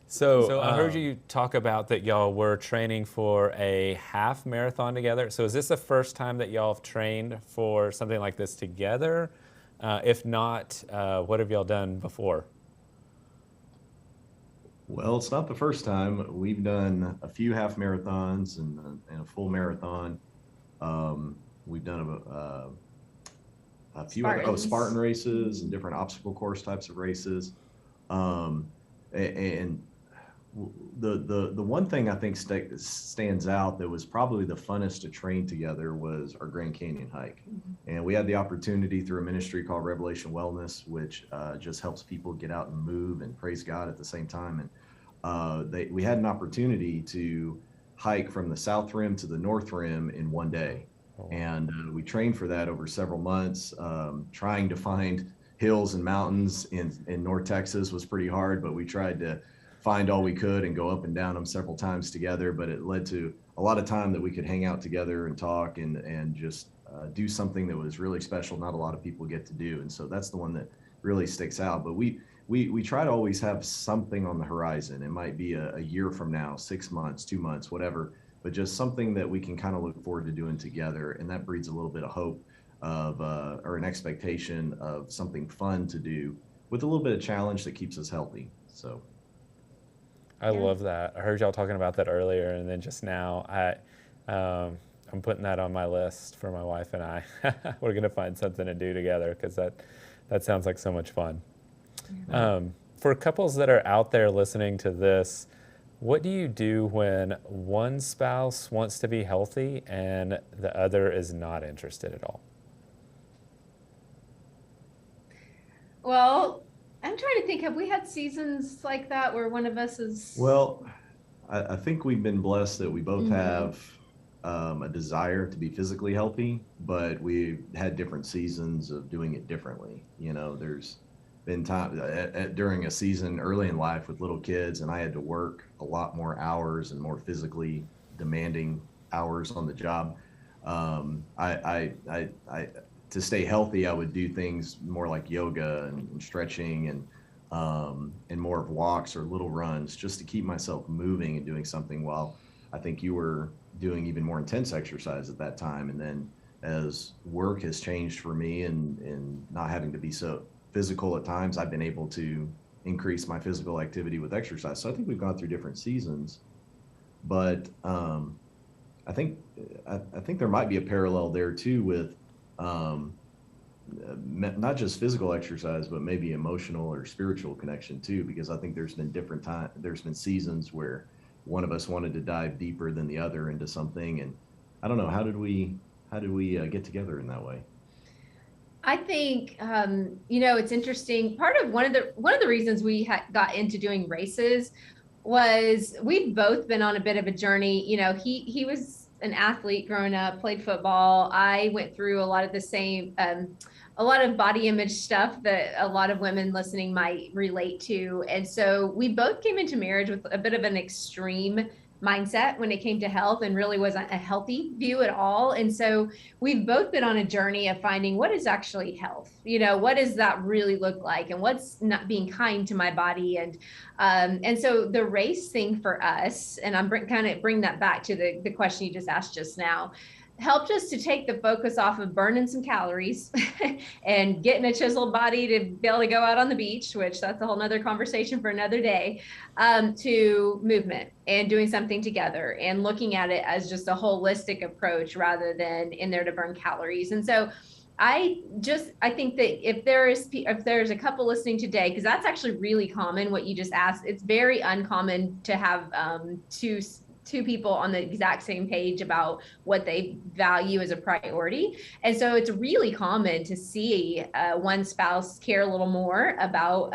So I heard you talk about that y'all were training for a half marathon together. So is this the first time that y'all have trained for something like this together? If not, what have y'all done before? Well, it's not the first time. We've done a few half marathons and a full marathon. We've done a few Spartan races and different obstacle course types of races. And the one thing I think stands out that was probably the funnest to train together was our Grand Canyon hike. And we had the opportunity through a ministry called Revelation Wellness, which just helps people get out and move and praise God at the same time. And we had an opportunity to hike from the South Rim to the North Rim in one day. And we trained for that over several months. Trying to find hills and mountains in North Texas was pretty hard, but we tried to find all we could and go up and down them several times together. But it led to a lot of time that we could hang out together and talk and just do something that was really special. Not a lot of people get to do. And so that's the one that really sticks out. But we try to always have something on the horizon. It might be a year from now, 6 months, 2 months, whatever, but just something that we can kind of look forward to doing together. And that breeds a little bit of hope or an expectation of something fun to do with a little bit of challenge that keeps us healthy. So I love that. I heard y'all talking about that earlier, and then just now, I I'm putting that on my list for my wife and I. We're gonna find something to do together because that sounds like so much fun. For couples that are out there listening to this, what do you do when one spouse wants to be healthy and the other is not interested at all? Well, I'm trying to think, have we had seasons like that where one of us is? Well, I think we've been blessed that we both have a desire to be physically healthy, but we've had different seasons of doing it differently. You know, there's been time during a season early in life with little kids, and I had to work a lot more hours and more physically demanding hours on the job. I to stay healthy, I would do things more like yoga and stretching and more of walks or little runs just to keep myself moving and doing something, while I think you were doing even more intense exercise at that time. And then as work has changed for me and not having to be so physical at times, I've been able to increase my physical activity with exercise. So I think we've gone through different seasons, but I think there might be a parallel there too with not just physical exercise, but maybe emotional or spiritual connection too, because I think there's been seasons where one of us wanted to dive deeper than the other into something. And I don't know, how did we get together in that way? I think, it's interesting. Part of one of the reasons we got into doing races was we've both been on a bit of a journey. You know, he was an athlete growing up, played football. I went through a lot of the same, a lot of body image stuff that a lot of women listening might relate to. And so we both came into marriage with a bit of an extreme mindset when it came to health, and really wasn't a healthy view at all. And so we've both been on a journey of finding what is actually health. You know, what does that really look like, and what's not being kind to my body. And so the race thing for us, and I'm kind of bring that back to the question you just asked just now, helped us to take the focus off of burning some calories and getting a chiseled body to be able to go out on the beach, which that's a whole nother conversation for another day, to movement and doing something together and looking at it as just a holistic approach rather than in there to burn calories. And so I think that if there's a couple listening today, because that's actually really common, what you just asked, it's very uncommon to have two people on the exact same page about what they value as a priority. And so it's really common to see one spouse care a little more about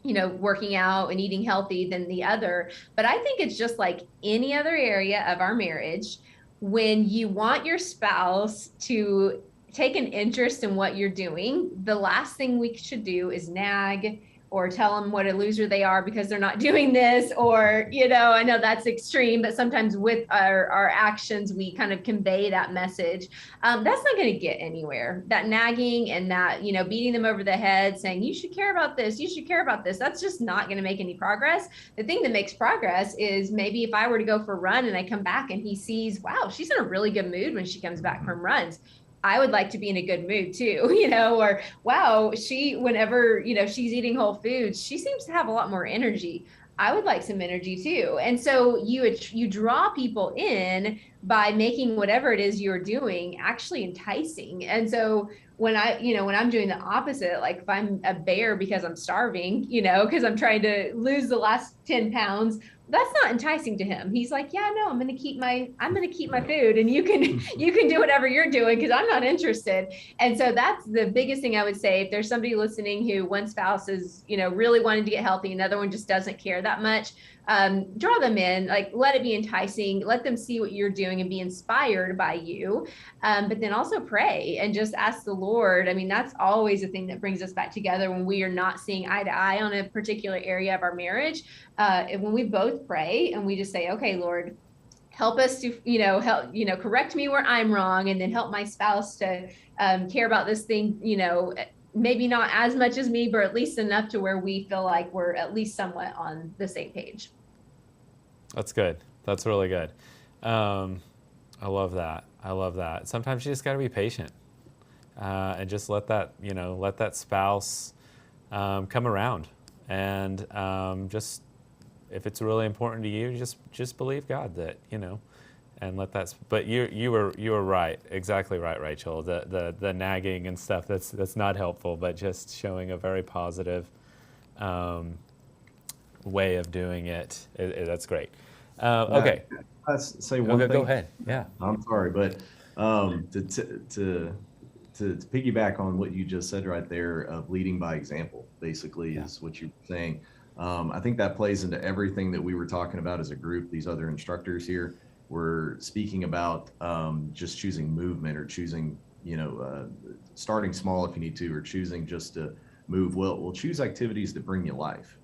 working out and eating healthy than the other. But I think it's just like any other area of our marriage. When you want your spouse to take an interest in what you're doing, the last thing we should do is nag or tell them what a loser they are because they're not doing this, or, I know that's extreme, but sometimes with our actions, we kind of convey that message. That's not going to get anywhere. That nagging and that, beating them over the head saying, you should care about this, you should care about this. That's just not going to make any progress. The thing that makes progress is maybe if I were to go for a run and I come back and he sees, wow, she's in a really good mood when she comes back from runs. I would like to be in a good mood too, or wow, whenever, she's eating whole foods, she seems to have a lot more energy. I would like some energy too. And so you draw people in by making whatever it is you're doing actually enticing. And so when I'm doing the opposite, like if I'm a bear because I'm starving, because I'm trying to lose the last 10 pounds, that's not enticing to him. He's like, yeah, no, I'm going to keep my food, and you can do whatever you're doing because I'm not interested. And so that's the biggest thing I would say. If there's somebody listening who one spouse is, really wanting to get healthy, another one just doesn't care that much, draw them in, like let it be enticing, let them see what you're doing and be inspired by you. But then also pray and just ask the Lord. I mean, that's always a thing that brings us back together when we are not seeing eye to eye on a particular area of our marriage. When we both pray and we just say, okay, Lord, help us to, correct me where I'm wrong, and then help my spouse to care about this thing, maybe not as much as me, but at least enough to where we feel like we're at least somewhat on the same page. That's good. That's really good. I love that. Sometimes you just got to be patient and just let that spouse come around. And just if it's really important to you, just believe God that, and let that. But you were right, exactly right, Rachel. The nagging and stuff, that's not helpful. But just showing a very positive way of doing it, that's great. Okay. Let's say one Okay, thing. go ahead. Yeah. I'm sorry, but to piggyback on what you just said right there, of leading by example, basically is what you're saying. I think that plays into everything that we were talking about as a group. These other instructors here were speaking about just choosing movement, or choosing, starting small if you need to, or choosing just to move. Well, we'll choose activities that bring you life,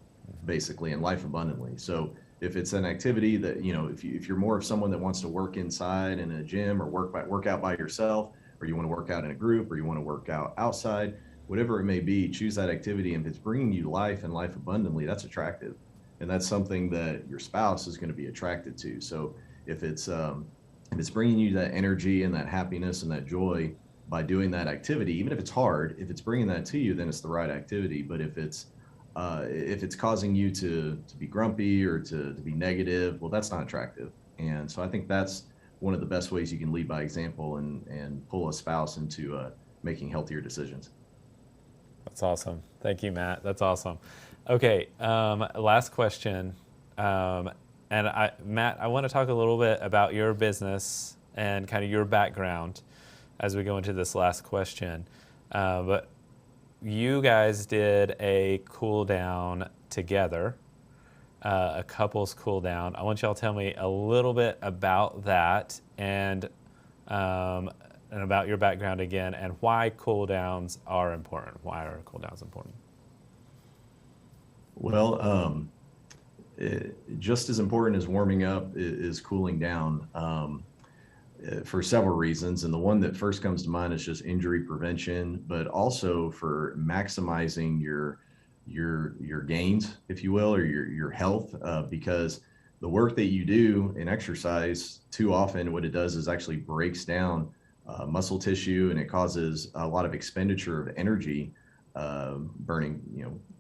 basically, and life abundantly. So if it's an activity that, if you're more of someone that wants to work inside in a gym, or work out by yourself, or you want to work out in a group, or you want to work out outside, whatever it may be, choose that activity. And if it's bringing you life and life abundantly, that's attractive. And that's something that your spouse is going to be attracted to. So if it's bringing you that energy and that happiness and that joy by doing that activity, even if it's hard, if it's bringing that to you, then it's the right activity. But if it's causing you to be grumpy or to be negative, well, that's not attractive. And so I think that's one of the best ways you can lead by example and pull a spouse into making healthier decisions. That's awesome. Thank you, Matt. That's awesome. Okay, last question. Matt, I want to talk a little bit about your business and kind of your background as we go into this last question. But you guys did a cool down together, a couples cool down. I want y'all to tell me a little bit about that, and about your background again, and why cool downs are important. Why are cool downs important? Well, just as important as warming up is cooling down, for several reasons. And the one that first comes to mind is just injury prevention, but also for maximizing your gains, if you will, or your health, because the work that you do in exercise, too often what it does is actually breaks down muscle tissue, and it causes a lot of expenditure of energy, burning,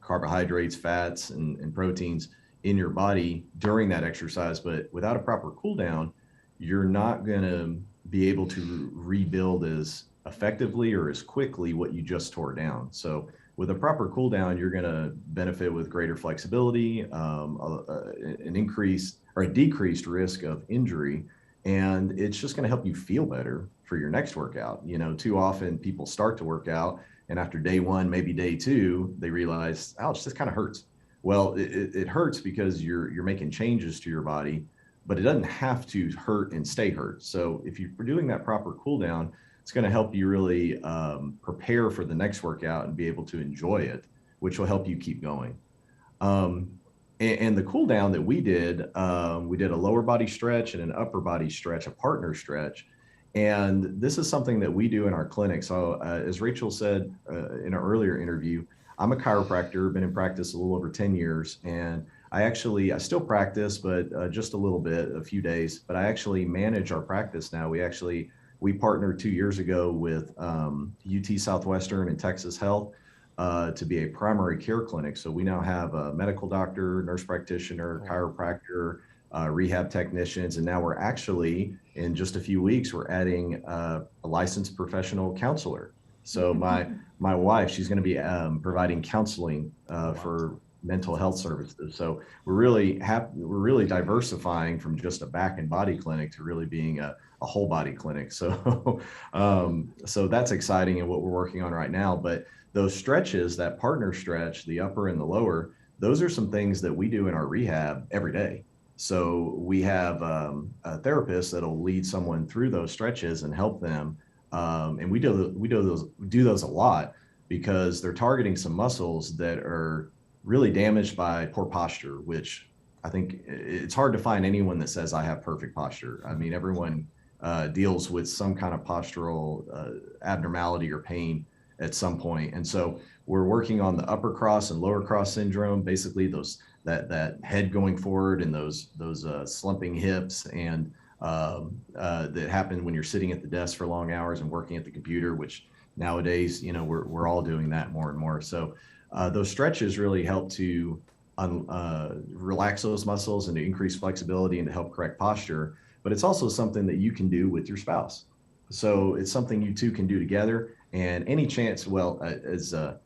carbohydrates, fats, and proteins in your body during that exercise. But without a proper cool down, you're not going to be able to rebuild as effectively or as quickly what you just tore down. So with a proper cool down, you're going to benefit with greater flexibility, an increased or a decreased risk of injury, and it's just going to help you feel better for your next workout. Too often people start to work out, and after day one, maybe day two, they realize, ouch, this kind of hurts. Well, it hurts because you're making changes to your body, but it doesn't have to hurt and stay hurt. So if you're doing that proper cool down, it's going to help you really prepare for the next workout and be able to enjoy it, which will help you keep going. And the cool down that we did a lower body stretch and an upper body stretch, a partner stretch. And this is something that we do in our clinic. So as Rachel said in an earlier interview, I'm a chiropractor, been in practice a little over 10 years. And I still practice, but just a little bit, a few days, but I actually manage our practice now. We partnered 2 years ago with UT Southwestern and Texas Health to be a primary care clinic. So we now have a medical doctor, nurse practitioner, chiropractor, rehab technicians, and now we're actually, in just a few weeks, we're adding a licensed professional counselor. So my wife, she's going to be providing counseling for mental health services. So we're really diversifying from just a back and body clinic to really being a whole body clinic. So so that's exciting and what we're working on right now. But those stretches, that partner stretch, the upper and the lower, those are some things that we do in our rehab every day. So we have a therapist that'll lead someone through those stretches and help them. And we do those a lot because they're targeting some muscles that are really damaged by poor posture, which I think it's hard to find anyone that says I have perfect posture. I mean, everyone deals with some kind of postural abnormality or pain at some point. And so we're working on the upper cross and lower cross syndrome, basically that head going forward and those slumping hips, and that happen when you're sitting at the desk for long hours and working at the computer, which nowadays, we're all doing that more and more. So those stretches really help to relax those muscles and to increase flexibility and to help correct posture. but it's also something that you can do with your spouse. So it's something you two can do together. And any chance, well, as a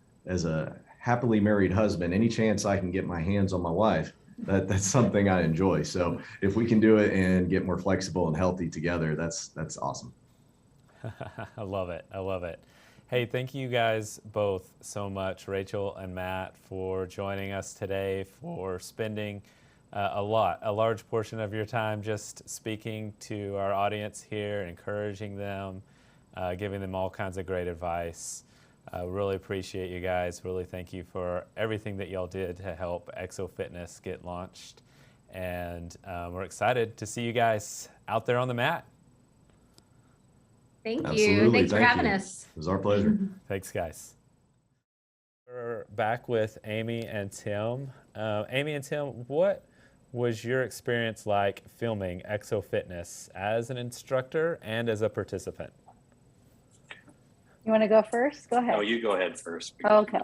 happily married husband, any chance I can get my hands on my wife, that's something I enjoy. So if we can do it and get more flexible and healthy together, that's awesome. I love it. I love it. Hey, thank you guys both so much, Rachel and Matt, for joining us today, for spending a large portion of your time just speaking to our audience here, encouraging them, giving them all kinds of great advice. Really appreciate you guys. Really thank you for everything that y'all did to help Exo Fitness get launched. And we're excited to see you guys out there on the mat. Thank you. Absolutely. Thanks for Thank having you. us. It was our pleasure. Thanks, guys. We're back with Amy and Tim. Amy and Tim, what was your experience like filming Exo Fitness as an instructor and as a participant? You want to go first? Go ahead. Oh, you go ahead first. Okay.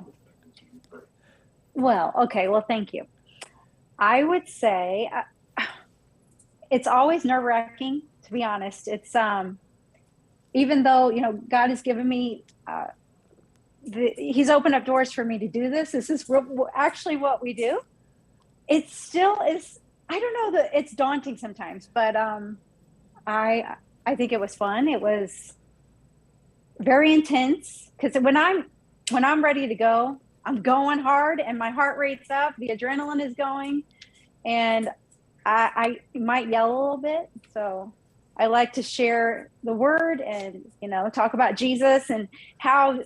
Well, okay. Well, thank you. I would say it's always nerve-wracking, to be honest. It's even though, you know, God has given me, he's opened up doors for me to do this. This is actually what we do. It still is, I don't know, that it's daunting sometimes, but I think it was fun. It was very intense because when I'm ready to go, I'm going hard and my heart rate's up, the adrenaline is going, and I might yell a little bit. So I like to share the word and, you know, talk about Jesus and how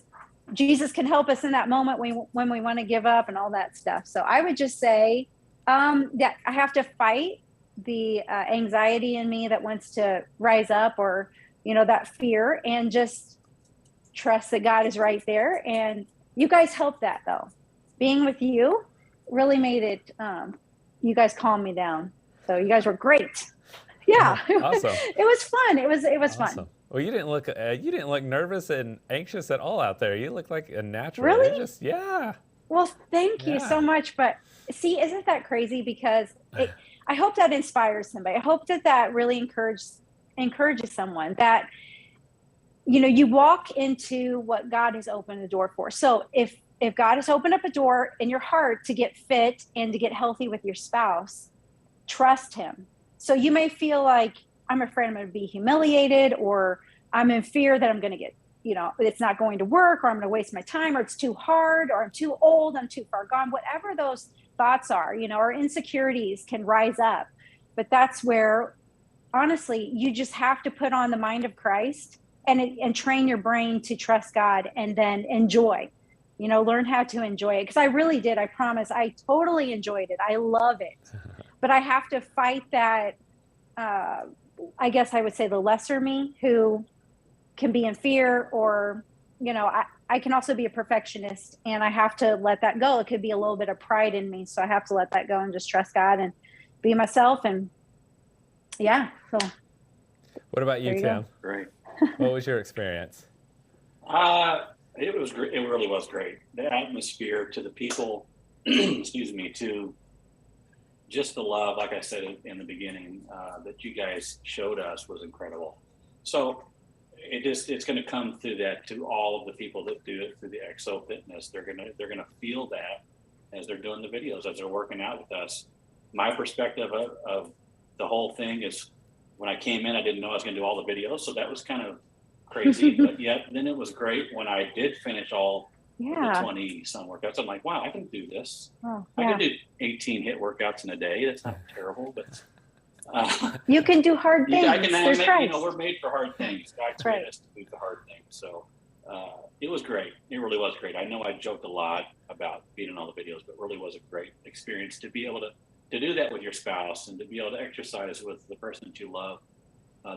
Jesus can help us in that moment when we want to give up and all that stuff. So I would just say that I have to fight the anxiety in me that wants to rise up, or, you know, that fear, and just trust that God is right there. And you guys helped that, though. Being with you really made it, you guys calmed me down. So you guys were great. Yeah. Awesome. It was fun. It was Awesome. fun. Well, you didn't look nervous and anxious at all out there. You look like a natural. Really? You're just, yeah. Well, thank you so much. But see, isn't that crazy? Because I hope that inspires somebody. I hope that really encourages someone, that, you know, you walk into what God has opened the door for. So if God has opened up a door in your heart to get fit and to get healthy with your spouse, trust him. So you may feel like, I'm afraid I'm going to be humiliated, or I'm in fear that I'm going to get, you know, it's not going to work, or I'm going to waste my time, or it's too hard, or I'm too old, I'm too far gone. Whatever those thoughts are, you know, or insecurities can rise up. But that's where, honestly, you just have to put on the mind of Christ and train your brain to trust God, and then enjoy, you know, learn how to enjoy it. Because I really did. I promise. I totally enjoyed it. I love it. But I have to fight that, I guess I would say, the lesser me, who can be in fear, or, you know, I can also be a perfectionist, and I have to let that go. It could be a little bit of pride in me. So I have to let that go and just trust God and be myself. And yeah. So what about you, Tim? Go. Great. What was your experience? It was great. It really was great. The atmosphere, to the people, excuse me, to just the love, like I said in the beginning, that you guys showed us was incredible. So it's going to come through that to all of the people that do it through the Exo Fitness. They're going to feel that as they're doing the videos, as they're working out with us. My perspective of the whole thing is, when I came in, I didn't know I was going to do all the videos, so that was kind of crazy. But yet, then it was great when I did finish all the 20-some workouts. I'm like, wow, I can do this. Oh, I can do 18 HIIT workouts in a day. That's not terrible, but you can do hard things. You know, we're made for hard things. God created us to do the hard things. So it was great. It really was great. I know I joked a lot about being in all the videos, but it really was a great experience to be able to do that with your spouse, and to be able to exercise with the person that you love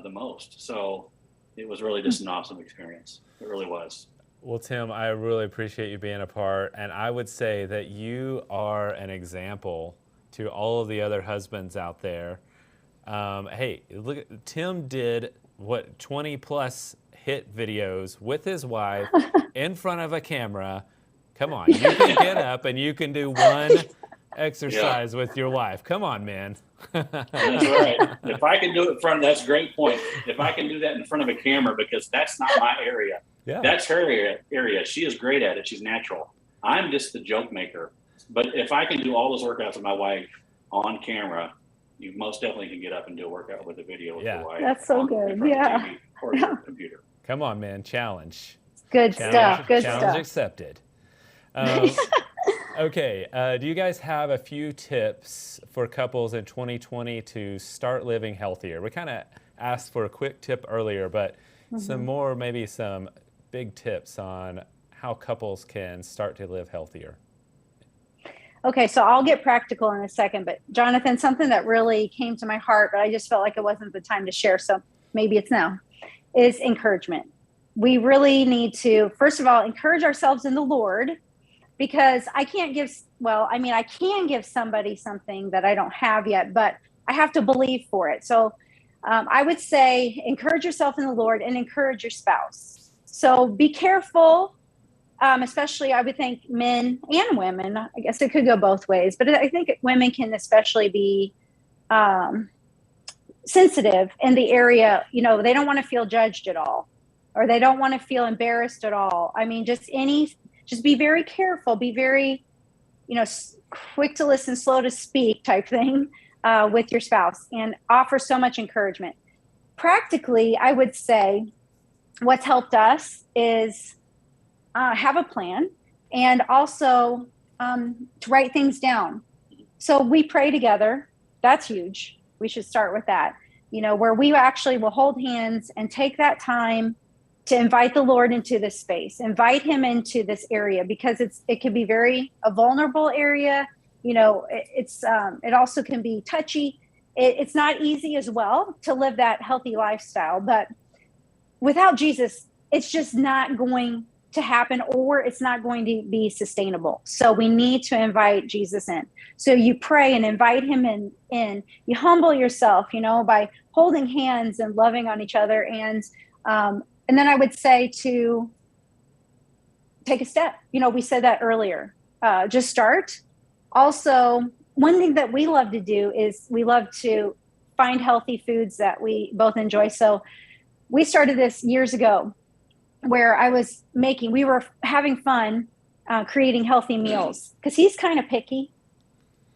the most. So it was really just an awesome experience. It really was. Well, Tim, I really appreciate you being a part, and I would say that you are an example to all of the other husbands out there. Hey, look, Tim did 20 plus HIIT videos with his wife in front of a camera. Come on, you can get up and you can do one exercise with your wife. Come on, man. That's right. If I can do it in front of, that's a great point. If I can do that in front of a camera, because that's not my area. Yeah. That's her area. She is great at it. She's natural. I'm just the joke maker. But if I can do all those workouts with my wife on camera, you most definitely can get up and do a workout with a video with your wife. That's so good. Yeah. TV or your computer. Come on, man. Challenge. Good stuff. Good challenge stuff. accepted. Okay. Do you guys have a few tips for couples in 2020 to start living healthier? We kind of asked for a quick tip earlier, but some more, maybe some big tips on how couples can start to live healthier. Okay, so I'll get practical in a second, but Jonathan, something that really came to my heart, but I just felt like it wasn't the time to share, so maybe it's now, is encouragement. We really need to, first of all, encourage ourselves in the Lord, because I can give somebody something that I don't have yet, but I have to believe for it. So I would say encourage yourself in the Lord and encourage your spouse. So be careful. Especially, I would think men and women, I guess it could go both ways, but I think women can especially be sensitive in the area, they don't want to feel judged at all, or they don't want to feel embarrassed at all. I mean, just be very careful, be very, quick to listen, slow to speak type thing with your spouse, and offer so much encouragement. Practically, I would say what's helped us is have a plan, and also to write things down. So we pray together. That's huge. We should start with that, where we actually will hold hands and take that time to invite the Lord into this space, invite him into this area, because it can be a vulnerable area. It also can be touchy. It's not easy as well to live that healthy lifestyle, but without Jesus, it's just not going to happen, or it's not going to be sustainable. So we need to invite Jesus in. So you pray and invite him in. You humble yourself, by holding hands and loving on each other. And then I would say to take a step. We said that earlier. Just start. Also, one thing that we love to do is we love to find healthy foods that we both enjoy. So we started this years ago, where we were having fun creating healthy meals, because he's kind of picky.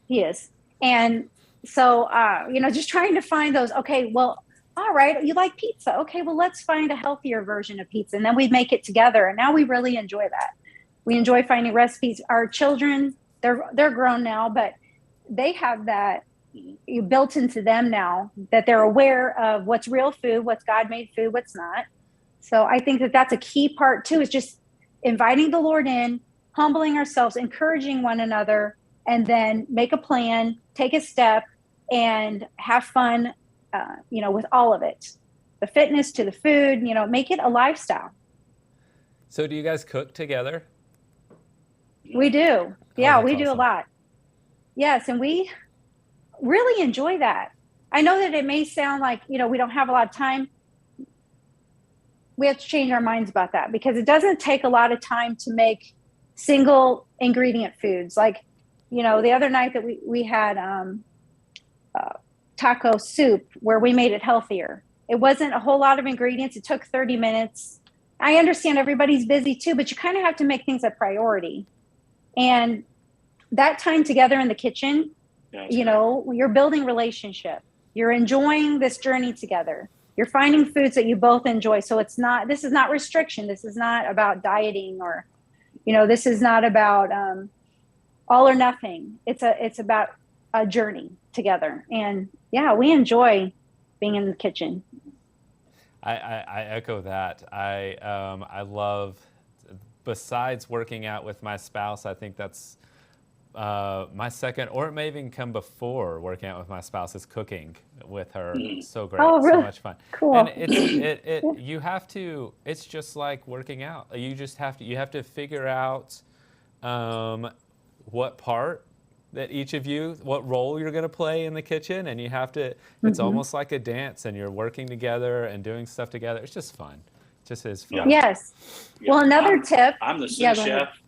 He is. And so, just trying to find those, okay, well, all right, you like pizza. Okay, well, let's find a healthier version of pizza. And then we make it together. And now we really enjoy that. We enjoy finding recipes. Our children, they're grown now, but they have that built into them now, that they're aware of what's real food, what's God-made food, what's not. So I think that that's a key part too, is just inviting the Lord in, humbling ourselves, encouraging one another, and then make a plan, take a step, and have fun, with all of it. The fitness to the food, make it a lifestyle. So do you guys cook together? We do. Yeah, we do awesome. a lot. Yes, and we really enjoy that. I know that it may sound like, we don't have a lot of time. We have to change our minds about that, because it doesn't take a lot of time to make single ingredient foods. Like, the other night that we had taco soup, where we made it healthier. It wasn't a whole lot of ingredients. It took 30 minutes. I understand everybody's busy too, but you kind of have to make things a priority. And that time together in the kitchen, you're building relationship. You're enjoying this journey together. You're finding foods that you both enjoy. So this is not restriction. This is not about dieting, or, this is not about all or nothing. It's about a journey together. And yeah, we enjoy being in the kitchen. I echo that. I love, besides working out with my spouse, I think that's my second, or it may even come before working out with my spouse, is cooking with her. So great. Oh, really? So much fun. Cool. And you have to, it's just like working out. You have to figure out what part that each of you, what role you're going to play in the kitchen. And you have to, it's almost like a dance, and you're working together and doing stuff together. It's just fun. It just is fun. Yes. Well, another tip. I'm the sous chef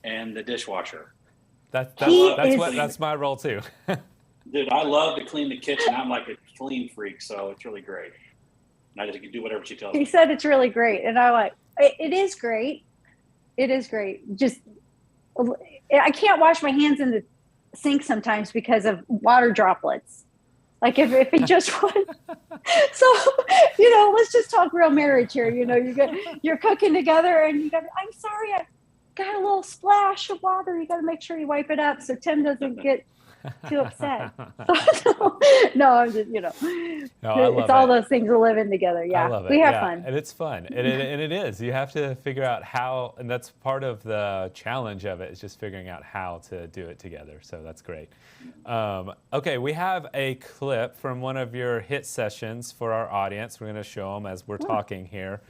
and the dishwasher. That's my role too. Dude, I love to clean the kitchen. I'm like a clean freak, so it's really great. And I just can do whatever she tells me. He said it's really great, and I'm like, it is great. It is great. Just I can't wash my hands in the sink sometimes because of water droplets. Like if it just went, so let's just talk real marriage here. You're cooking together, and I'm sorry, I got a little splash of water. You got to make sure you wipe it up so Tim doesn't get too upset. No, I'm just it's all those things of living together. Yeah, I love it. We have fun, and it's fun, and it is. You have to figure out how, and that's part of the challenge of it, is just figuring out how to do it together. So that's great. Okay, we have a clip from one of your HIT sessions for our audience. We're going to show them as we're talking here.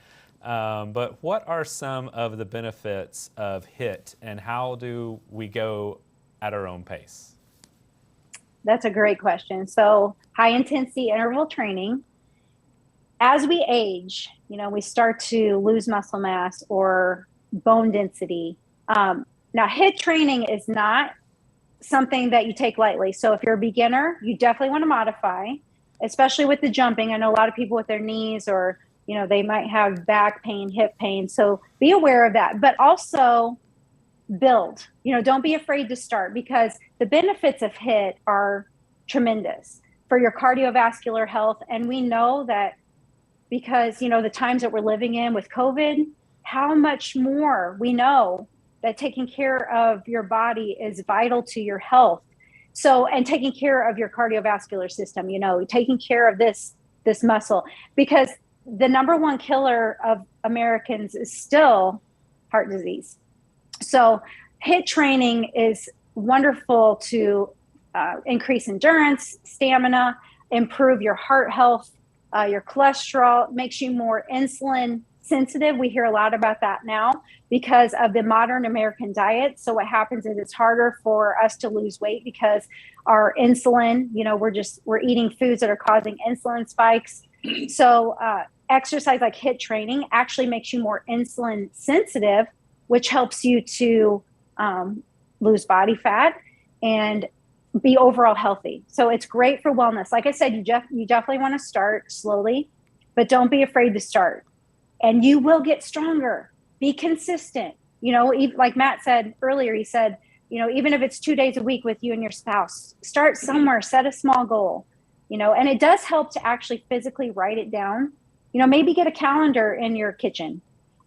But what are some of the benefits of HIT, and how do we go at our own pace? That's a great question. So high intensity interval training, as we age, we start to lose muscle mass or bone density. Now HIT training is not something that you take lightly. So if you're a beginner, you definitely want to modify, especially with the jumping. I know a lot of people with their knees or, they might have back pain, hip pain. So be aware of that, but also build, don't be afraid to start, because the benefits of HIT are tremendous for your cardiovascular health. And we know that because, the times that we're living in with COVID, how much more we know that taking care of your body is vital to your health. So, and taking care of your cardiovascular system, taking care of this muscle, because the number one killer of Americans is still heart disease. So HIT training is wonderful to increase endurance, stamina, improve your heart health, your cholesterol, makes you more insulin sensitive. We hear a lot about that now because of the modern American diet. So what happens is it's harder for us to lose weight because our insulin, we're eating foods that are causing insulin spikes. So exercise like HIT training actually makes you more insulin sensitive, which helps you to lose body fat and be overall healthy. So it's great for wellness. Like I said, you definitely want to start slowly, but don't be afraid to start. And you will get stronger. Be consistent. Like Matt said earlier, he said, even if it's 2 days a week with you and your spouse, start somewhere, set a small goal, and it does help to actually physically write it down. Maybe get a calendar in your kitchen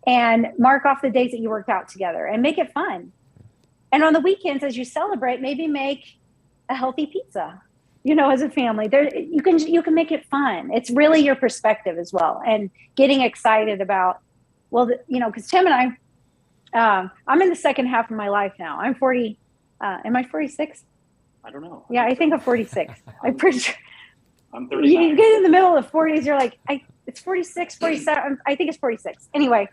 and mark off the days that you worked out together and make it fun. And on the weekends, as you celebrate, maybe make a healthy pizza, as a family. You can make it fun. It's really your perspective as well. And getting excited about, because Tim and I, I'm in the second half of my life now. I'm 40. Am I 46? I don't know. Yeah, I think I'm 46. I'm pretty sure. I'm 39. You get in the middle of 40s, you're like, it's 46, 47. I think it's 46. Anyway,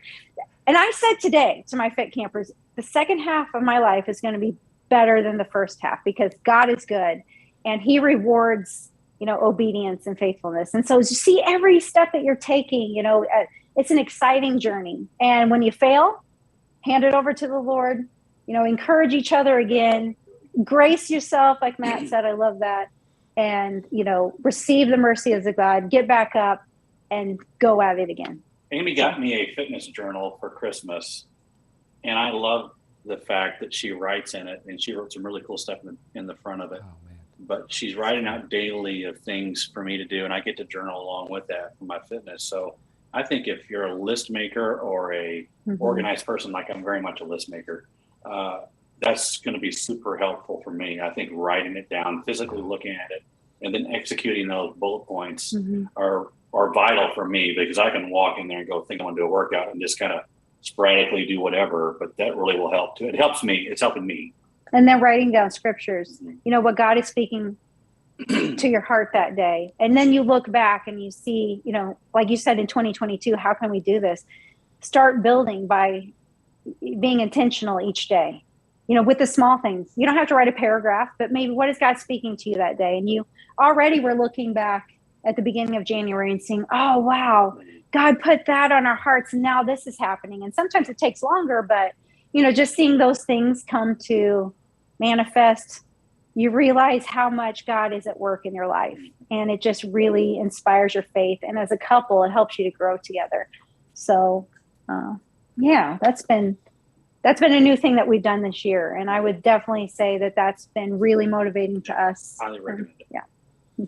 and I said today to my fit campers, the second half of my life is going to be better than the first half because God is good and he rewards, obedience and faithfulness. And so you see every step that you're taking, it's an exciting journey. And when you fail, hand it over to the Lord, encourage each other again, grace yourself. Like Matt said, I love that. And, receive the mercy of God, get back up and go at it again. Amy got me a fitness journal for Christmas, and I love the fact that she writes in it, and she wrote some really cool stuff in the front of it. Oh, man. But she's writing out daily of things for me to do, and I get to journal along with that for my fitness. So I think if you're a list maker or a organized person, like I'm very much a list maker, that's going to be super helpful for me. I think writing it down, physically looking at it, and then executing those bullet points are vital for me, because I can walk in there and go think I want to do a workout and just kind of sporadically do whatever, but that really will help too. It helps me. It's helping me. And then writing down scriptures, what God is speaking to your heart that day. And then you look back and you see, like you said, in 2022, how can we do this? Start building by being intentional each day, with the small things. You don't have to write a paragraph, but maybe what is God speaking to you that day? And you already were looking back at the beginning of January and seeing, oh, wow, God put that on our hearts. And now this is happening. And sometimes it takes longer, but, just seeing those things come to, manifest, you realize how much God is at work in your life. And it just really inspires your faith. And as a couple, it helps you to grow together. So, yeah, that's been a new thing that we've done this year. And I would definitely say that that's been really motivating to us. Highly recommend it. Yeah.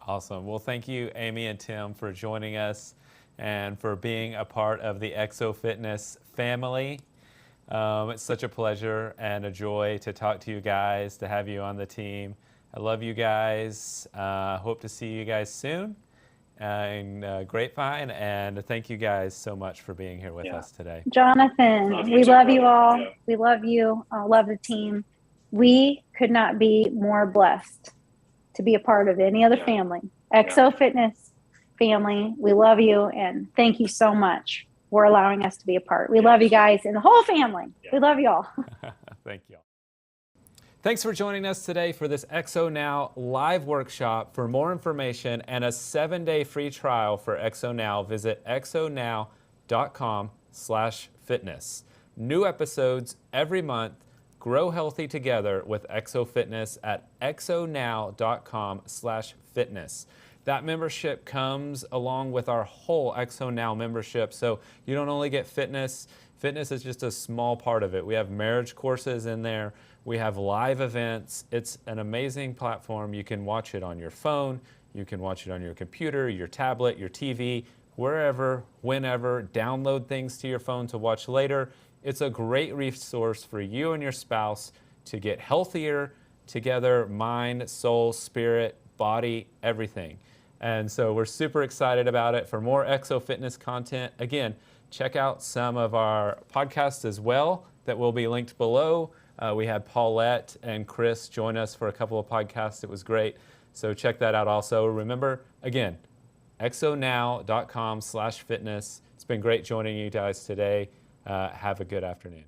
Awesome. Well, thank you, Amy and Tim, for joining us and for being a part of the Exo Fitness family. It's such a pleasure and a joy to talk to you guys, to have you on the team. I love you guys. Hope to see you guys soon in Grapevine. And thank you guys so much for being here with us today. Jonathan, Love you we too, love you brother. all. Yeah. We love you. Love the team. We could not be more blessed to be a part of any other family. Exo Fitness family, we love you and thank you so much for allowing us to be a part. We love you guys and the whole family. We love you all. Thank you. Thanks for joining us today for this Exo Now live workshop. For more information and a 7-day free trial for Exo Now, visit exonow.com/fitness. New episodes every month. Grow healthy together with Exo Fitness at exonow.com/fitness. That membership comes along with our whole Exo Now membership. So you don't only get fitness. Fitness is just a small part of it. We have marriage courses in there. We have live events. It's an amazing platform. You can watch it on your phone. You can watch it on your computer, your tablet, your TV, wherever, whenever. Download things to your phone to watch later. It's a great resource for you and your spouse to get healthier together, mind, soul, spirit, body, everything. And so we're super excited about it. For more Exo Fitness content, again, check out some of our podcasts as well that will be linked below. We had Paulette and Chris join us for a couple of podcasts. It was great. So check that out also. Remember, again, exonow.com/fitness. It's been great joining you guys today. Have a good afternoon.